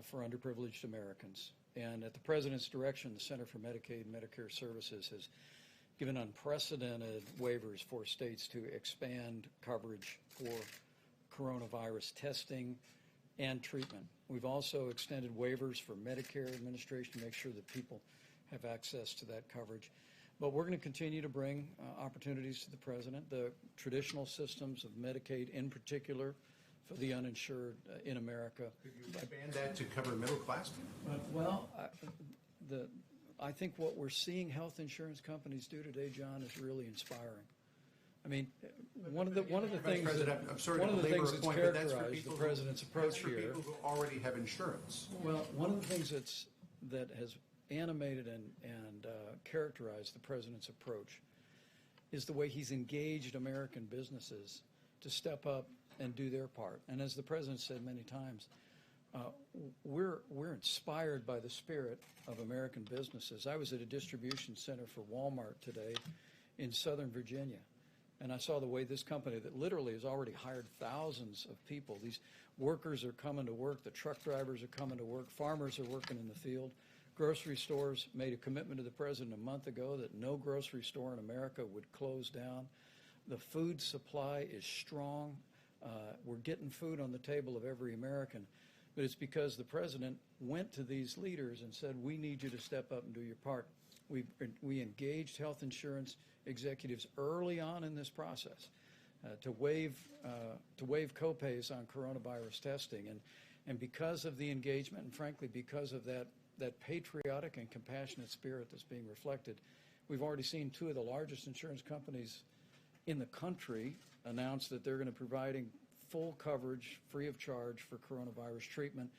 for underprivileged Americans. And at the President's direction, the Center for Medicaid and Medicare Services has given unprecedented waivers for states to expand coverage for coronavirus testing and treatment. We've also extended waivers for Medicare administration to make sure that people have access to that coverage. But we're going to continue to bring opportunities to the President. The traditional systems of Medicaid, in particular, for the uninsured in America. Could you expand that to cover middle class people? Well, I think what we're seeing health insurance companies do today, John, is really inspiring. I mean, one of the things that's characterized the President's approach here. People who already have insurance. Well, one of the things that has animated and characterized the President's approach is the way he's engaged American businesses to step up and do their part. And as the President said many times, we're inspired by the spirit of American businesses. I was at a distribution center for Walmart today in Southern Virginia, and I saw the way this company that literally has already hired thousands of people. These workers are coming to work, the truck drivers are coming to work, farmers are working in the field. Grocery stores made a commitment to the President a month ago that no grocery store in America would close down. The food supply is strong. We're getting food on the table of every American. But it's because the President went to these leaders and said, we need you to step up and do your part. We engaged health insurance executives early on in this process to waive copays on coronavirus testing. And because of the engagement, and frankly, because of that that patriotic and compassionate spirit that's being reflected. We've already seen two of the largest insurance companies in the country announce that they're going to be providing full coverage, free of charge, for coronavirus treatment.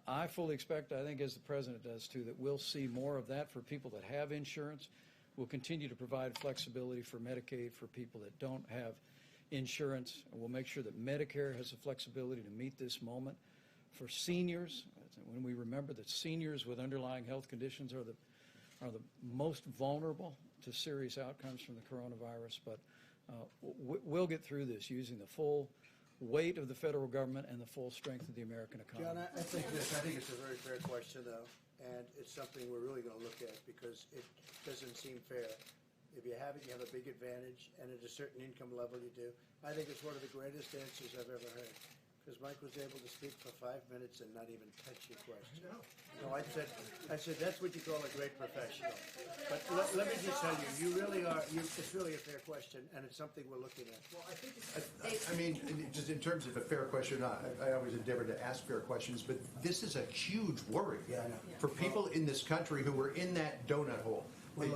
I fully expect, I think as the President does too, that we'll see more of that for people that have insurance. We'll continue to provide flexibility for Medicaid for people that don't have insurance. And we'll make sure that Medicare has the flexibility to meet this moment. For seniors, when we remember that seniors with underlying health conditions are the most vulnerable to serious outcomes from the coronavirus. But we'll get through this using the full weight of the federal government and the full strength of the American economy. John, I think it's a very fair question, though, and it's something we're really going to look at because it doesn't seem fair. If you have it, you have a big advantage, and at a certain income level you do. I think it's one of the greatest answers I've ever heard, because Mike was able to speak for 5 minutes and not even touch your question. No, I said that's what you call a great professional. But let me just tell you, you really are. It's really a fair question, and it's something we're looking at. Well, I think I mean, just in terms of a fair question, I always endeavor to ask fair questions, but this is a huge worry for people in this country who are in that donut hole. They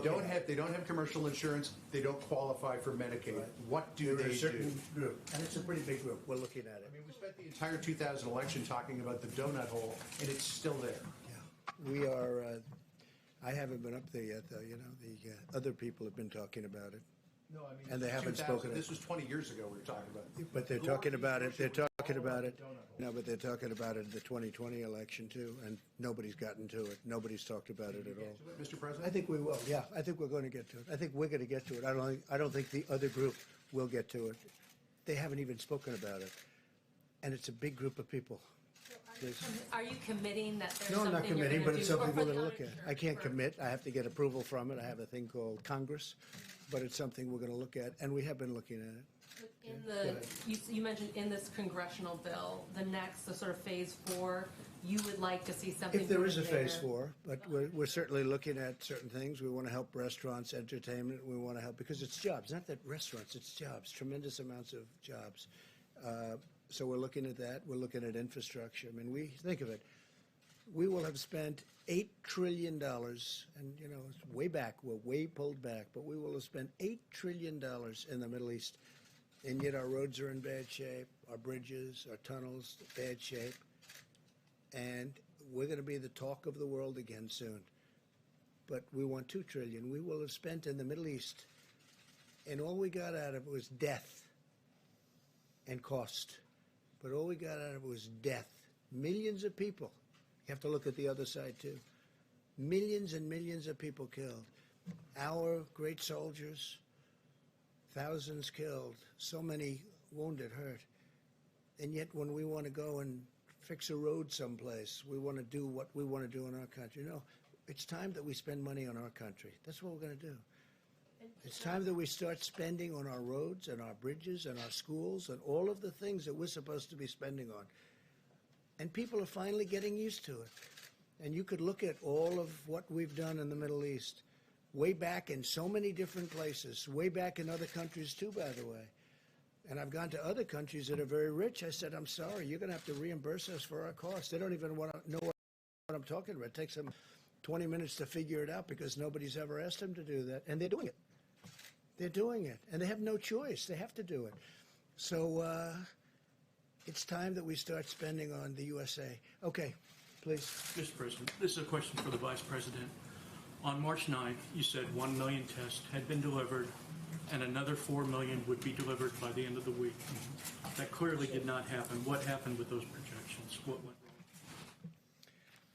don't have commercial insurance. They don't qualify for Medicaid. What do they do? Group, and it's a pretty big group. We're looking at it. I mean, we spent the entire 2000 election talking about the donut hole, and it's still there. Yeah, we are. I haven't been up there yet, though. You know, the other people have been talking about it. No, I mean, and they haven't spoken. This was 20 years ago. We were talking about it. But they're talking about it. They're talking about it. No, but they're talking about it in the 2020 election too, and nobody's gotten to it. Nobody's talked about it at all. Mr. President, I think we will. Yeah, I think we're going to get to it. I think we're going to get to it. I don't think the other group will get to it. They haven't even spoken about it, and it's a big group of people. Are you committing that there's No, I'm something not you're committing, gonna but it's do something for we're going to the look at. I can't commit. I have to get approval from it. I have a thing called Congress, but it's something we're going to look at, and we have been looking at it. In the, you mentioned in this congressional bill, the sort of phase 4, you would like to see something. If there is a there. phase 4, but we're certainly looking at certain things. We want to help restaurants, entertainment. We want to help because it's jobs, not that restaurants, it's jobs, tremendous amounts of jobs. So we're looking at that. We're looking at infrastructure. I mean, we think of it. We will have spent $8 trillion, and you know, it's way back. We're way pulled back, but we will have spent $8 trillion in the Middle East, and yet our roads are in bad shape, our bridges, our tunnels, bad shape, and we're going to be the talk of the world again soon. But we want $2 trillion. We will have spent in the Middle East, and all we got out of it was death and cost. But all we got out of it was death. Millions of people. You have to look at the other side, too. Millions and millions of people killed. Our great soldiers, thousands killed, so many wounded, hurt. And yet when we want to go and fix a road someplace, we want to do what we want to do in our country. No, it's time that we spend money on our country. That's what we're going to do. It's time that we start spending on our roads and our bridges and our schools and all of the things that we're supposed to be spending on. And people are finally getting used to it. And you could look at all of what we've done in the Middle East, way back in so many different places, way back in other countries too, by the way. And I've gone to other countries that are very rich. I said, I'm sorry, you're going to have to reimburse us for our costs. They don't even want to know what I'm talking about. It takes them 20 minutes to figure it out because nobody's ever asked them to do that. And they're doing it. They're doing it. And they have no choice. They have to do it. So it's time that we start spending on the USA. Okay, please. Mr. President, this is a question for the Vice President. On March 9th, you said 1 million tests had been delivered and another 4 million would be delivered by the end of the week. That clearly did not happen. What happened with those projections? What went wrong?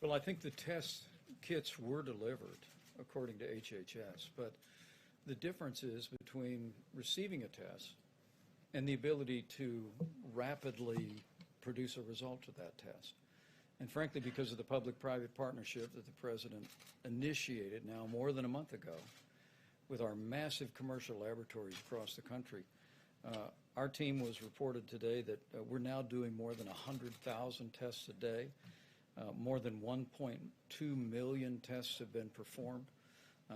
Well, I think the test kits were delivered, according to HHS, but the difference is between receiving a test and the ability to rapidly produce a result of that test. And frankly, because of the public-private partnership that the President initiated now more than a month ago with our massive commercial laboratories across the country, our team was reported today that we're now doing more than 100,000 tests a day. More than 1.2 million tests have been performed.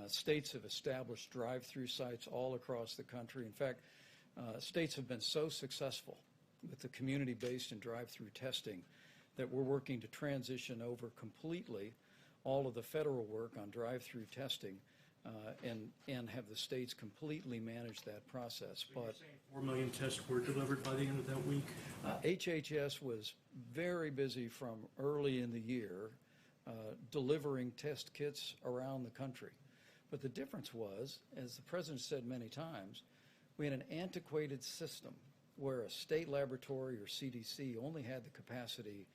States have established drive-through sites all across the country. In fact, states have been so successful with the community-based and drive-through testing that we're working to transition over completely all of the federal work on drive-through testing and have the states completely manage that process. But 4 million tests were delivered by the end of that week. HHS was very busy from early in the year delivering test kits around the country. But the difference was, as the President said many times, we had an antiquated system where a state laboratory or CDC only had the capacity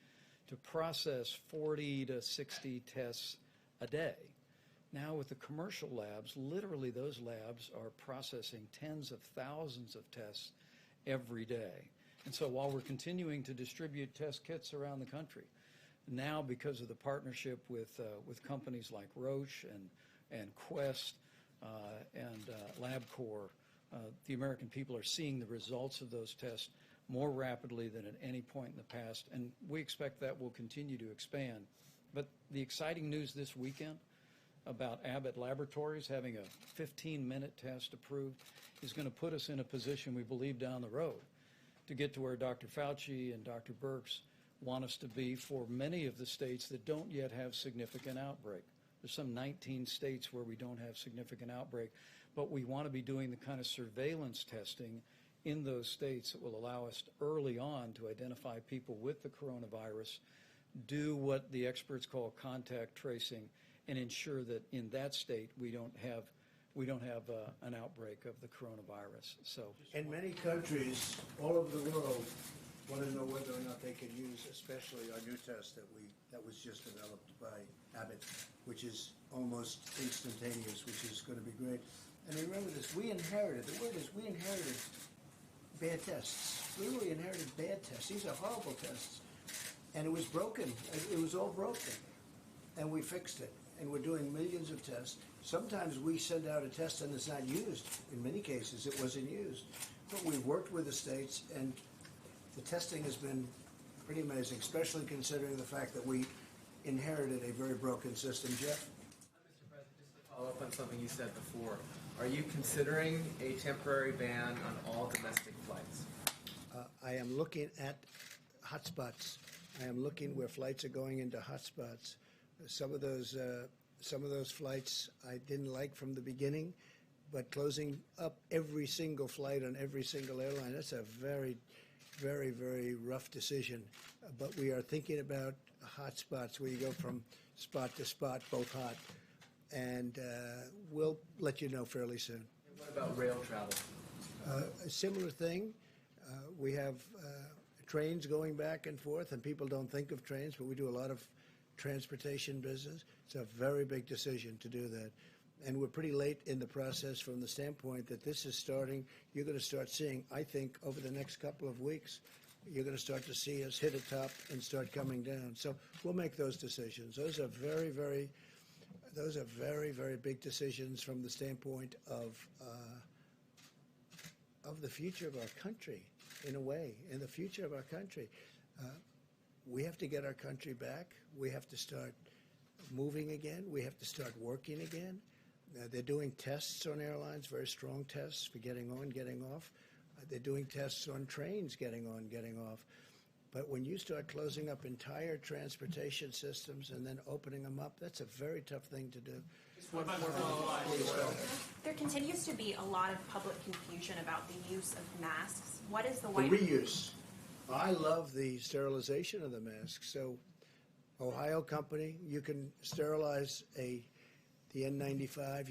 to process 40 to 60 tests a day. Now with the commercial labs, literally those labs are processing tens of thousands of tests every day. And so while we're continuing to distribute test kits around the country, now because of the partnership with companies like Roche and Quest and LabCorp, the American people are seeing the results of those tests more rapidly than at any point in the past, and we expect that will continue to expand. But the exciting news this weekend about Abbott Laboratories having a 15-minute test approved is going to put us in a position, we believe, down the road to get to where Dr. Fauci and Dr. Birx want us to be for many of the states that don't yet have significant outbreak. There's some 19 states where we don't have significant outbreak, but we want to be doing the kind of surveillance testing in those states that will allow us early on to identify people with the coronavirus, do what the experts call contact tracing, and ensure that in that state we don't have an outbreak of the coronavirus. So, in many countries all over the world, want to know whether or not they can use, especially our new test that was just developed by Abbott, which is almost instantaneous, which is going to be great. And remember this: we inherited. The word is we inherited bad tests. We really inherited bad tests. These are horrible tests, and it was broken. It was all broken, and we fixed it. And we're doing millions of tests. Sometimes we send out a test and it's not used. In many cases, it wasn't used. But we've worked with the states, and the testing has been pretty amazing, especially considering the fact that we inherited a very broken system. Jeff? Mr. President, just to follow up on something you said before, are you considering a temporary ban on all domestic flights? I am looking at hotspots. I am looking where flights are going into hotspots. Some of those flights I didn't like from the beginning, but closing up every single flight on every single airline, that's a very, very, very rough decision. But we are thinking about hotspots where you go from spot to spot, both hot, and we'll let you know fairly soon. And what about rail travel? A similar thing. We have trains going back and forth, and people don't think of trains, but we do a lot of transportation business. It's a very big decision to do that. And we're pretty late in the process from the standpoint that this is starting. You're going to start seeing, I think, over the next couple of weeks, you're going to start to see us hit a top and start coming down. So we'll make those decisions. Those are very, very big decisions from the standpoint of the future of our country, in a way, in the future of our country. We have to get our country back. We have to start moving again. We have to start working again. They're doing tests on airlines, very strong tests for getting on, getting off. They're doing tests on trains, getting on, getting off. But when you start closing up entire transportation systems and then opening them up, that's a very tough thing to do. There continues to be a lot of public confusion about the use of masks. What is the The White reuse. I love the sterilization of the mask. So, Ohio company, you can sterilize the N95.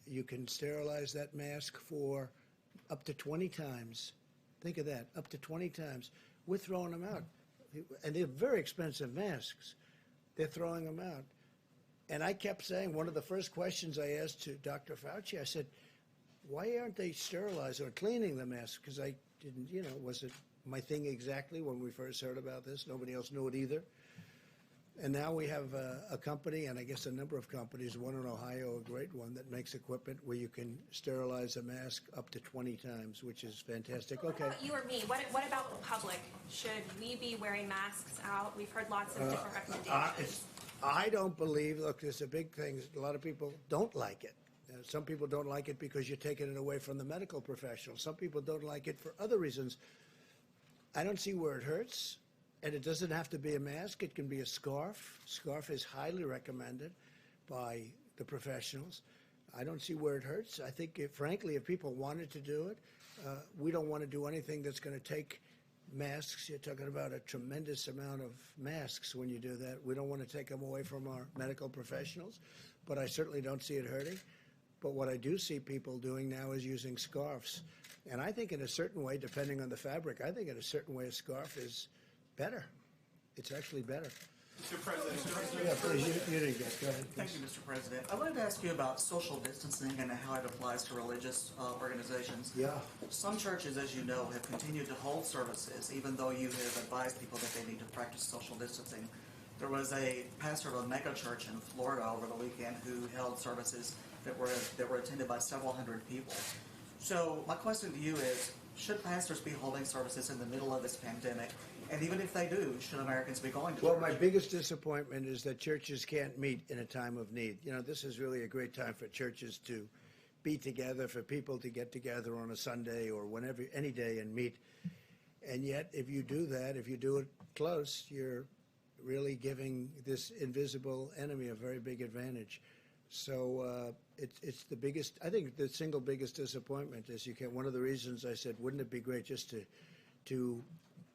You can sterilize that mask for up to 20 times. Think of that, up to 20 times. We're throwing them out, and they're very expensive masks. They're throwing them out. And I kept saying, one of the first questions I asked to Dr. Fauci, I said, why aren't they sterilizing or cleaning the mask? Because I didn't, was it my thing exactly when we first heard about this? Nobody else knew it either. And now we have a company, and I guess a number of companies, one in Ohio, a great one, that makes equipment where you can sterilize a mask up to 20 times, which is fantastic. Okay. What about you or me? What about the public? Should we be wearing masks out? We've heard lots of different recommendations. I don't believe, look, there's a big thing. A lot of people don't like it. Some people don't like it because you're taking it away from the medical professionals. Some people don't like it for other reasons. I don't see where it hurts. And it doesn't have to be a mask. It can be a scarf. Scarf is highly recommended by the professionals. I don't see where it hurts. I think, frankly, if people wanted to do it, we don't want to do anything that's going to take masks. You're talking about a tremendous amount of masks when you do that. We don't want to take them away from our medical professionals, but I certainly don't see it hurting. But what I do see people doing now is using scarves. And I think in a certain way, depending on the fabric, I think in a certain way a scarf is better. It's actually better. Mr. President. Yeah, please, you didn't get it. Go ahead. Thank you, Mr. President. I wanted to ask you about social distancing and how it applies to religious organizations. Yeah. Some churches, as you know, have continued to hold services, even though you have advised people that they need to practice social distancing. There was a pastor of a mega church in Florida over the weekend who held services that were attended by several hundred people. So my question to you is, should pastors be holding services in the middle of this pandemic? And even if they do, should Americans be going to church? Well, my biggest disappointment is that churches can't meet in a time of need. You know, this is really a great time for churches to be together, for people to get together on a Sunday or whenever, any day, and meet. And yet, if you do that, if you do it close, you're really giving this invisible enemy a very big advantage. So it's the biggest, I think the single biggest disappointment is you can't, one of the reasons I said, wouldn't it be great just to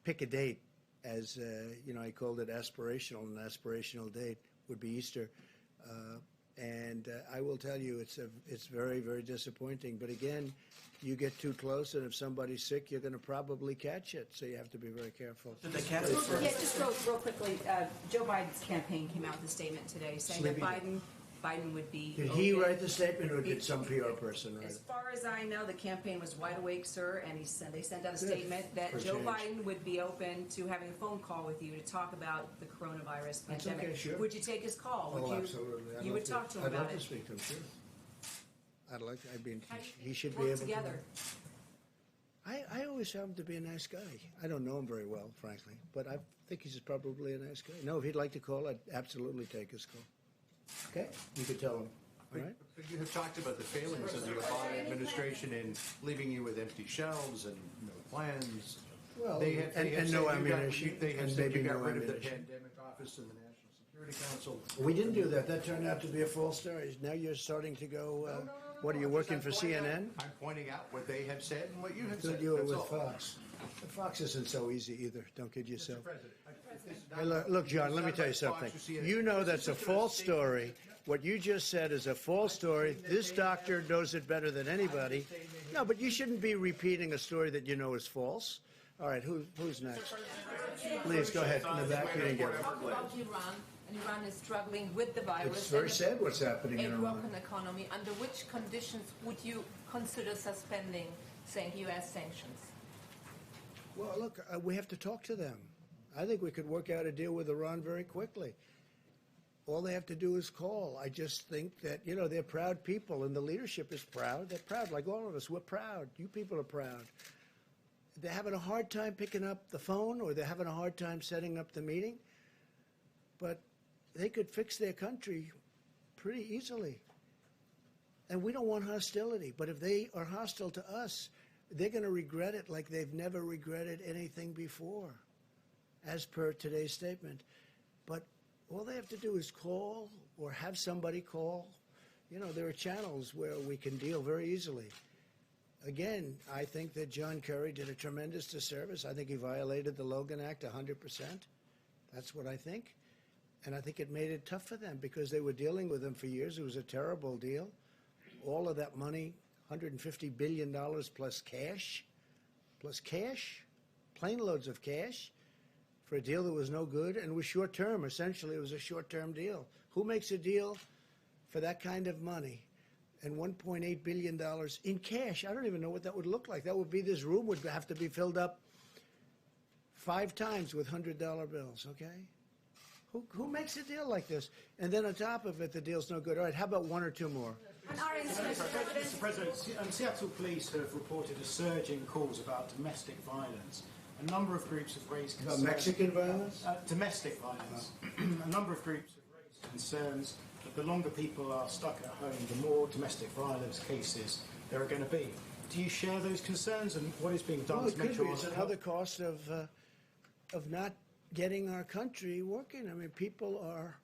pick a date, as you know, I called it aspirational. An aspirational date would be Easter, and I will tell you, it's very, very disappointing. But again, you get too close, and if somebody's sick, you're going to probably catch it. So you have to be very careful. Yeah, just real quickly, Joe Biden's campaign came out with a statement today saying that Biden would be. Did he write the statement, or did some PR person write it? As far as I know, the campaign was wide awake, sir, and they sent out a statement that Joe Biden would be open to having a phone call with you to talk about the coronavirus pandemic. Okay, sure. Would you take his call? Oh, absolutely. You would talk to him about it? I'd love to speak to him, sure. He should be work able together. to. I always found him to be a nice guy. I don't know him very well, frankly, but I think he's probably a nice guy. No, if he'd like to call, I'd absolutely take his call. Okay? You could tell him. All right? But you have talked about the failings of the Obama administration in leaving you with empty shelves and no plans. Well, they have no ammunition. They have and said maybe you got no rid of the ammunition. pandemic office and the National Security Council. We didn't do that. That turned out to be a false story. Now you're starting to go, what, are you working for CNN? I'm pointing out what they have said and what you have Good said. you were That's with all. Fox. But Fox isn't so easy either. Don't kid yourself. Mr. Hey, look, John, let me tell you something. You know that's a false story. What you just said is a false story. This doctor knows it better than anybody. No, but you shouldn't be repeating a story that you know is false. All right, who's next? Please, go ahead. In the back, you didn't get it. Talk about Iran, and Iran is struggling with the virus. It's very sad what's happening in a Iran. broken economy. Under which conditions would you consider suspending, say, U.S. sanctions? Well, look, we have to talk to them. I think we could work out a deal with Iran very quickly. All they have to do is call. I just think that, you know, they're proud people, and the leadership is proud. They're proud, like all of us. We're proud. You people are proud. They're having a hard time picking up the phone, or they're having a hard time setting up the meeting. But they could fix their country pretty easily. And we don't want hostility. But if they are hostile to us, they're going to regret it like they've never regretted anything before, as per today's statement. But all they have to do is call or have somebody call. You know, there are channels where we can deal very easily. Again, I think that John Kerry did a tremendous disservice. I think he violated the Logan Act 100%. That's what I think. And I think it made it tough for them because they were dealing with him for years. It was a terrible deal. All of that money, $150 billion plus cash, plane loads of cash, for a deal that was no good and was short-term. Essentially, it was a short-term deal. Who makes a deal for that kind of money and $1.8 billion in cash? I don't even know what that would look like. That would be, this room would have to be filled up 5 times with $100 bills, okay? Who makes a deal like this? And then on top of it, the deal's no good. All right, how about 1 or 2 more? Mr. President, Seattle police have reported a surge in calls about domestic violence. A number of groups have raised concerns. Mexican violence? Domestic violence. A number of groups have raised concerns that the longer people are stuck at home, the more domestic violence cases there are going to be. Do you share those concerns, and what is being done to make sure? It's another cost of not getting our country working. I mean, people are,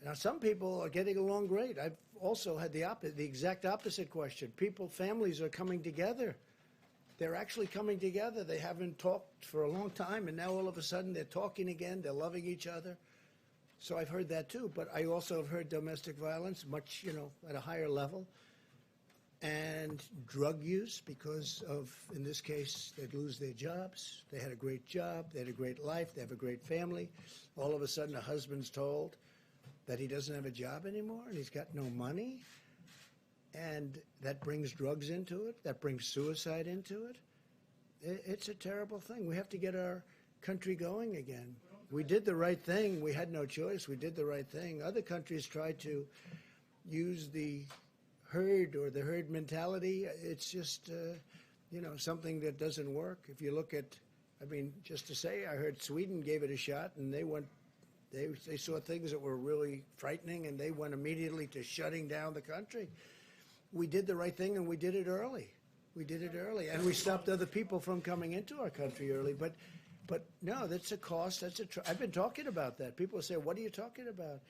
now some people are getting along great. I've also had the exact opposite question. Families are coming together. They're actually coming together. They haven't talked for a long time, and now all of a sudden they're talking again. They're loving each other. So I've heard that too. But I also have heard domestic violence, much, at a higher level, and drug use because of, in this case, they'd lose their jobs. They had a great job. They had a great life. They have a great family. All of a sudden, a husband's told that he doesn't have a job anymore and he's got no money. And that brings drugs into it. That brings suicide into it. It's a terrible thing. We have to get our country going again. We did the right thing. We had no choice. We did the right thing. Other countries tried to use the herd or the herd mentality. It's just, something that doesn't work. If you look at, just to say, I heard Sweden gave it a shot and they saw things that were really frightening and they went immediately to shutting down the country. We did the right thing and we did it early. We did it early and we stopped other people from coming into our country early. But no, that's a cost. I've been talking about that. People say, what are you talking about?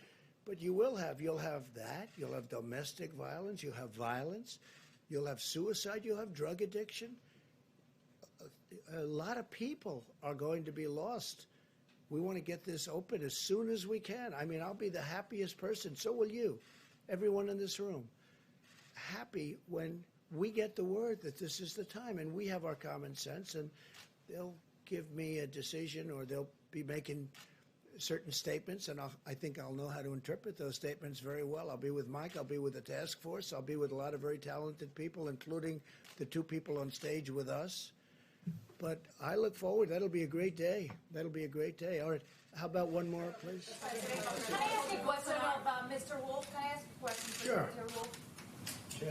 But you'll have that. You'll have domestic violence. You'll have violence. You'll have suicide. You'll have drug addiction. A lot of people are going to be lost. We want to get this open as soon as we can. I'll be the happiest person. So will you, everyone in this room. Happy when we get the word that this is the time and we have our common sense and they'll give me a decision or they'll be making certain statements and I think I'll know how to interpret those statements very well. I'll be with Mike. I'll be with the task force. I'll be with a lot of very talented people, including the two people on stage with us. But I look forward. That'll be a great day. That'll be a great day. All right. How about one more, please? Can I ask a question about Mr. Wolf? Can I ask a question for Sure. Mr. Wolf? Sure.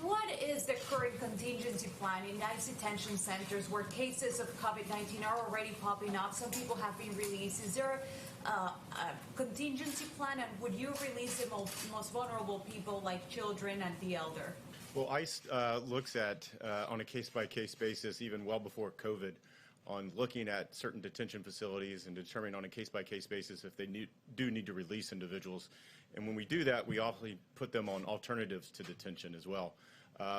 What is the current contingency plan in ICE detention centers where cases of COVID-19 are already popping up? Some people have been released. Is there a contingency plan, and would you release the most vulnerable people like children and the elder? Well, ICE looks at, on a case-by-case basis, even well before COVID, on looking at certain detention facilities and determining on a case-by-case basis if they do need to release individuals. And when we do that, we often put them on alternatives to detention as well.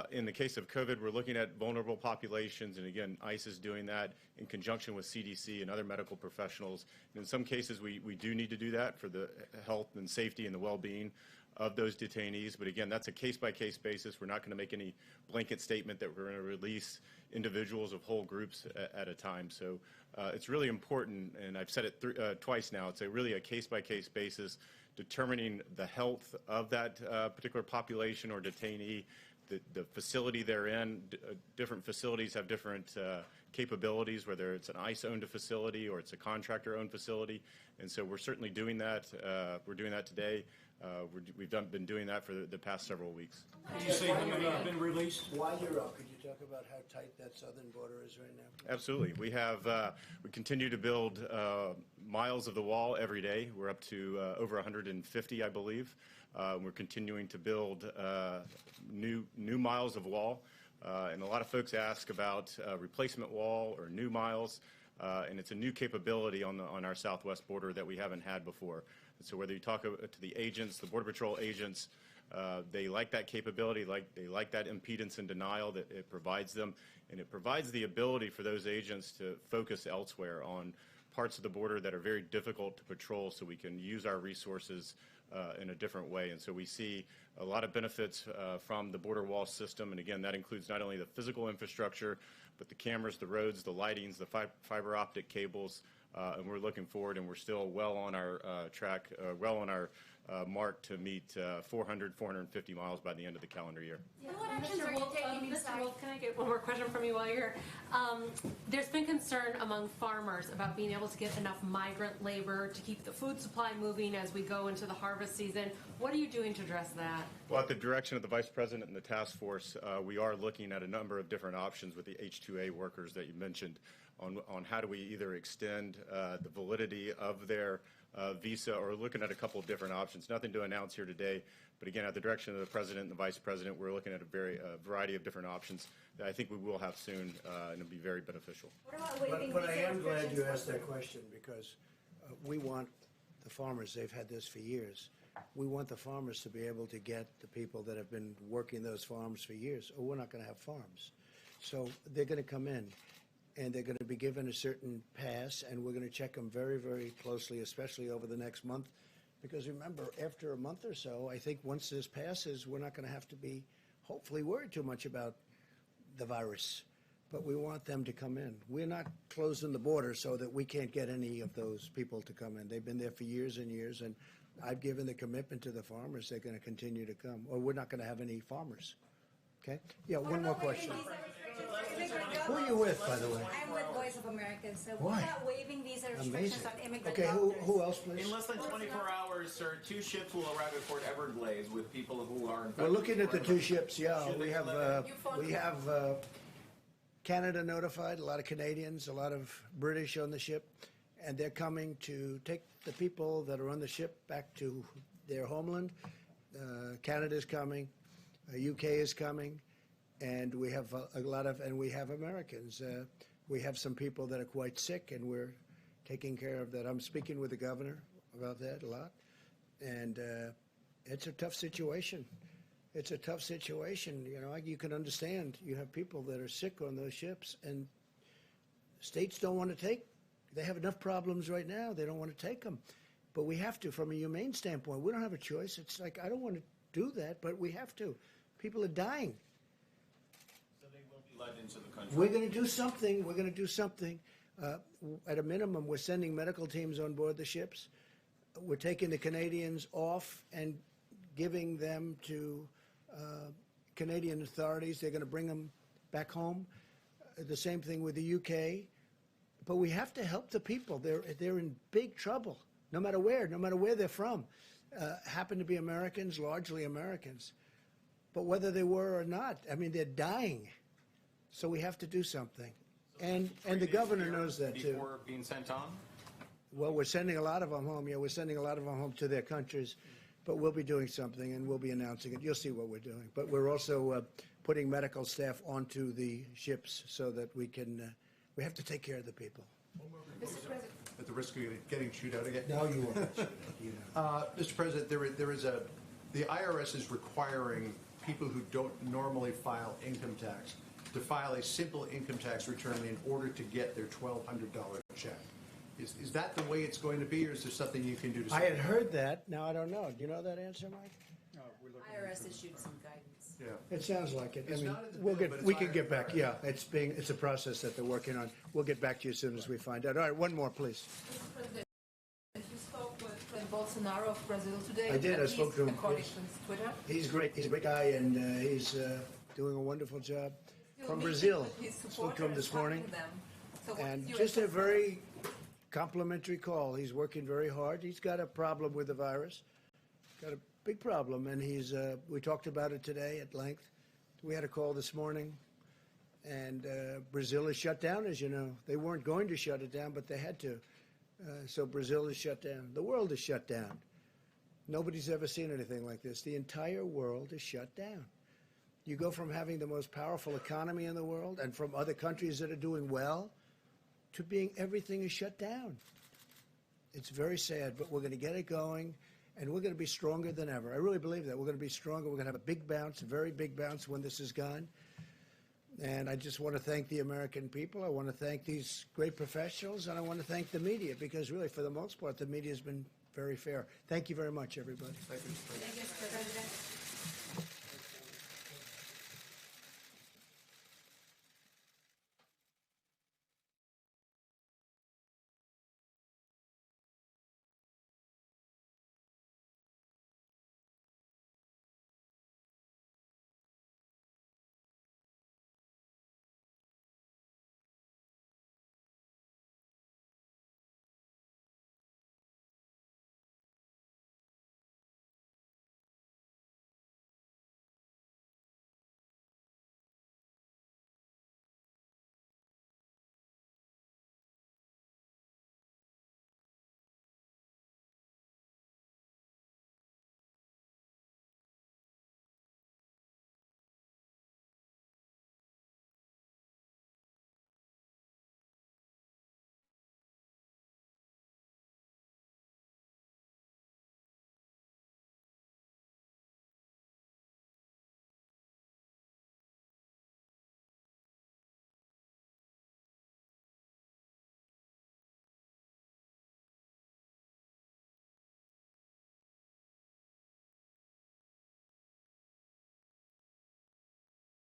In the case of COVID, we're looking at vulnerable populations, and again, ICE is doing that in conjunction with CDC and other medical professionals. And in some cases, we do need to do that for the health and safety and the well-being of those detainees. But again, that's a case-by-case basis. We're not going to make any blanket statement that we're going to release individuals of whole groups at a time. So it's really important, and I've said it twice now, it's really a case-by-case basis, determining the health of that particular population or detainee, the facility they're in. Different facilities have different capabilities, whether it's an ICE-owned facility or it's a contractor-owned facility. And so we're certainly doing that. We're doing that today. We've been doing that for the past several weeks. Did you say how many have been released? While you're up, could you talk about how tight that southern border is right now? Absolutely. We continue to build miles of the wall every day. We're up to over 150, I believe. We're continuing to build new miles of wall. And a lot of folks ask about replacement wall or new miles. And it's a new capability on our southwest border that we haven't had before. So whether you talk to the agents, the Border Patrol agents, they like that capability, they like that impedance and denial that it provides them, and it provides the ability for those agents to focus elsewhere on parts of the border that are very difficult to patrol, so we can use our resources in a different way. And so we see a lot of benefits from the border wall system, and again, that includes not only the physical infrastructure, but the cameras, the roads, the lightings, the fiber optic cables. And we're looking forward, and we're still well on our track, well on our mark to meet 450 miles by the end of the calendar year. What actions are you taking Mr. inside? Wolf, can I get one more question from you while you're here? There's been concern among farmers about being able to get enough migrant labor to keep the food supply moving as we go into the harvest season. What are you doing to address that? Well, at the direction of the Vice President and the task force, we are looking at a number of different options with the H-2A workers that you mentioned on how do we either extend the validity of their visa, or looking at a couple of different options. Nothing to announce here today, but again, at the direction of the President and the Vice President, we're looking at a variety of different options that I think we will have soon, and it'll be very beneficial. But I am glad you asked that question, because we want the farmers, they've had this for years. We want the farmers to be able to get the people that have been working those farms for years, or we're not going to have farms. So they're going to come in, and they're going to be given a certain pass, and we're going to check them very, very closely, especially over the next month. Because remember, after a month or so, I think once this passes, we're not going to have to be, hopefully, worried too much about the virus. But we want them to come in. We're not closing the border so that we can't get any of those people to come in. They've been there for years and years, and I've given the commitment to the farmers they're going to continue to come, or we're not going to have any farmers. Okay? Yeah, one more question. Who are you with, by the way? I'm with Voice of America. So Why? what about waiving visa restrictions Amazing. on immigrant Okay, doctors? who else, please? In less than 24 hours, sir, 2 ships will arrive at Port Everglades with people who are infected. We're looking at the 2 ships, yeah. Should We they have, eliminate- Canada notified, a lot of Canadians, a lot of British on the ship, and they're coming to take the people that are on the ship back to their homeland. Canada's coming, UK is coming, and we have a lot of, and we have Americans. We have some people that are quite sick, and we're taking care of that. I'm speaking with the governor about that a lot, and it's a tough situation. It's a tough situation. You know, you can understand. You have people that are sick on those ships, and states don't want to take. They have enough problems right now. They don't want to take them. But we have to, from a humane standpoint. We don't have a choice. It's like, I don't want to do that, but we have to. People are dying. So they will be led into the country. We're going to do something. We're going to do something. At a minimum, we're sending medical teams on board the ships. We're taking the Canadians off and giving them to Canadian authorities. They're going to bring them back home. The same thing with the UK. But we have to help the people. They're in big trouble, no matter where they're from. Happen to be Americans, largely Americans. But whether they were or not, I mean, they're dying. So we have to do something. And the governor knows that, too. Before being sent on? Well, we're sending a lot of them home. Yeah, we're sending a lot of them home to their countries. But we'll be doing something, and we'll be announcing it. You'll see what we're doing. But we're also putting medical staff onto the ships so that we can, we have to take care of the people. Mr. President. At the risk of getting chewed out again? No, you won't. Mr. President, the IRS is requiring people who don't normally file income tax to file a simple income tax return in order to get their $1,200 check. Is that the way it's going to be, or is there something you can do to? I had heard that. Now I don't know. Do you know that answer, Mike? IRS issued some guidance. Yeah. It sounds like it. It's I mean, not in the bill, but it's we can get IRS. back. Yeah, it's a process that they're working on. We'll get back to you as soon as we find out. All right, one more, please. Mr. President, you spoke with President Bolsonaro of Brazil today. I did. I spoke to him. According to Twitter. He's great. He's a great guy, and he's doing a wonderful job. You'll From meet Brazil. with his Spoke to him this supporters, morning. talking to them. So what And is your just a assessment? very complimentary call. He's working very hard. He's got a problem with the virus, got a big problem, and we talked about it today at length. We had a call this morning, and Brazil is shut down, as you know. They weren't going to shut it down, but they had to. So Brazil is shut down. The world is shut down. Nobody's ever seen anything like this. The entire world is shut down. You go from having the most powerful economy in the world and from other countries that are doing well to being everything is shut down. It's very sad, but we're going to get it going, and we're going to be stronger than ever. I really believe that. We're going to be stronger. We're going to have a big bounce, a very big bounce when this is gone. And I just want to thank the American people. I want to thank these great professionals, and I want to thank the media, because really, for the most part, the media has been very fair. Thank you very much, everybody. Thank you, Mr. President. Thank you, Mr. President.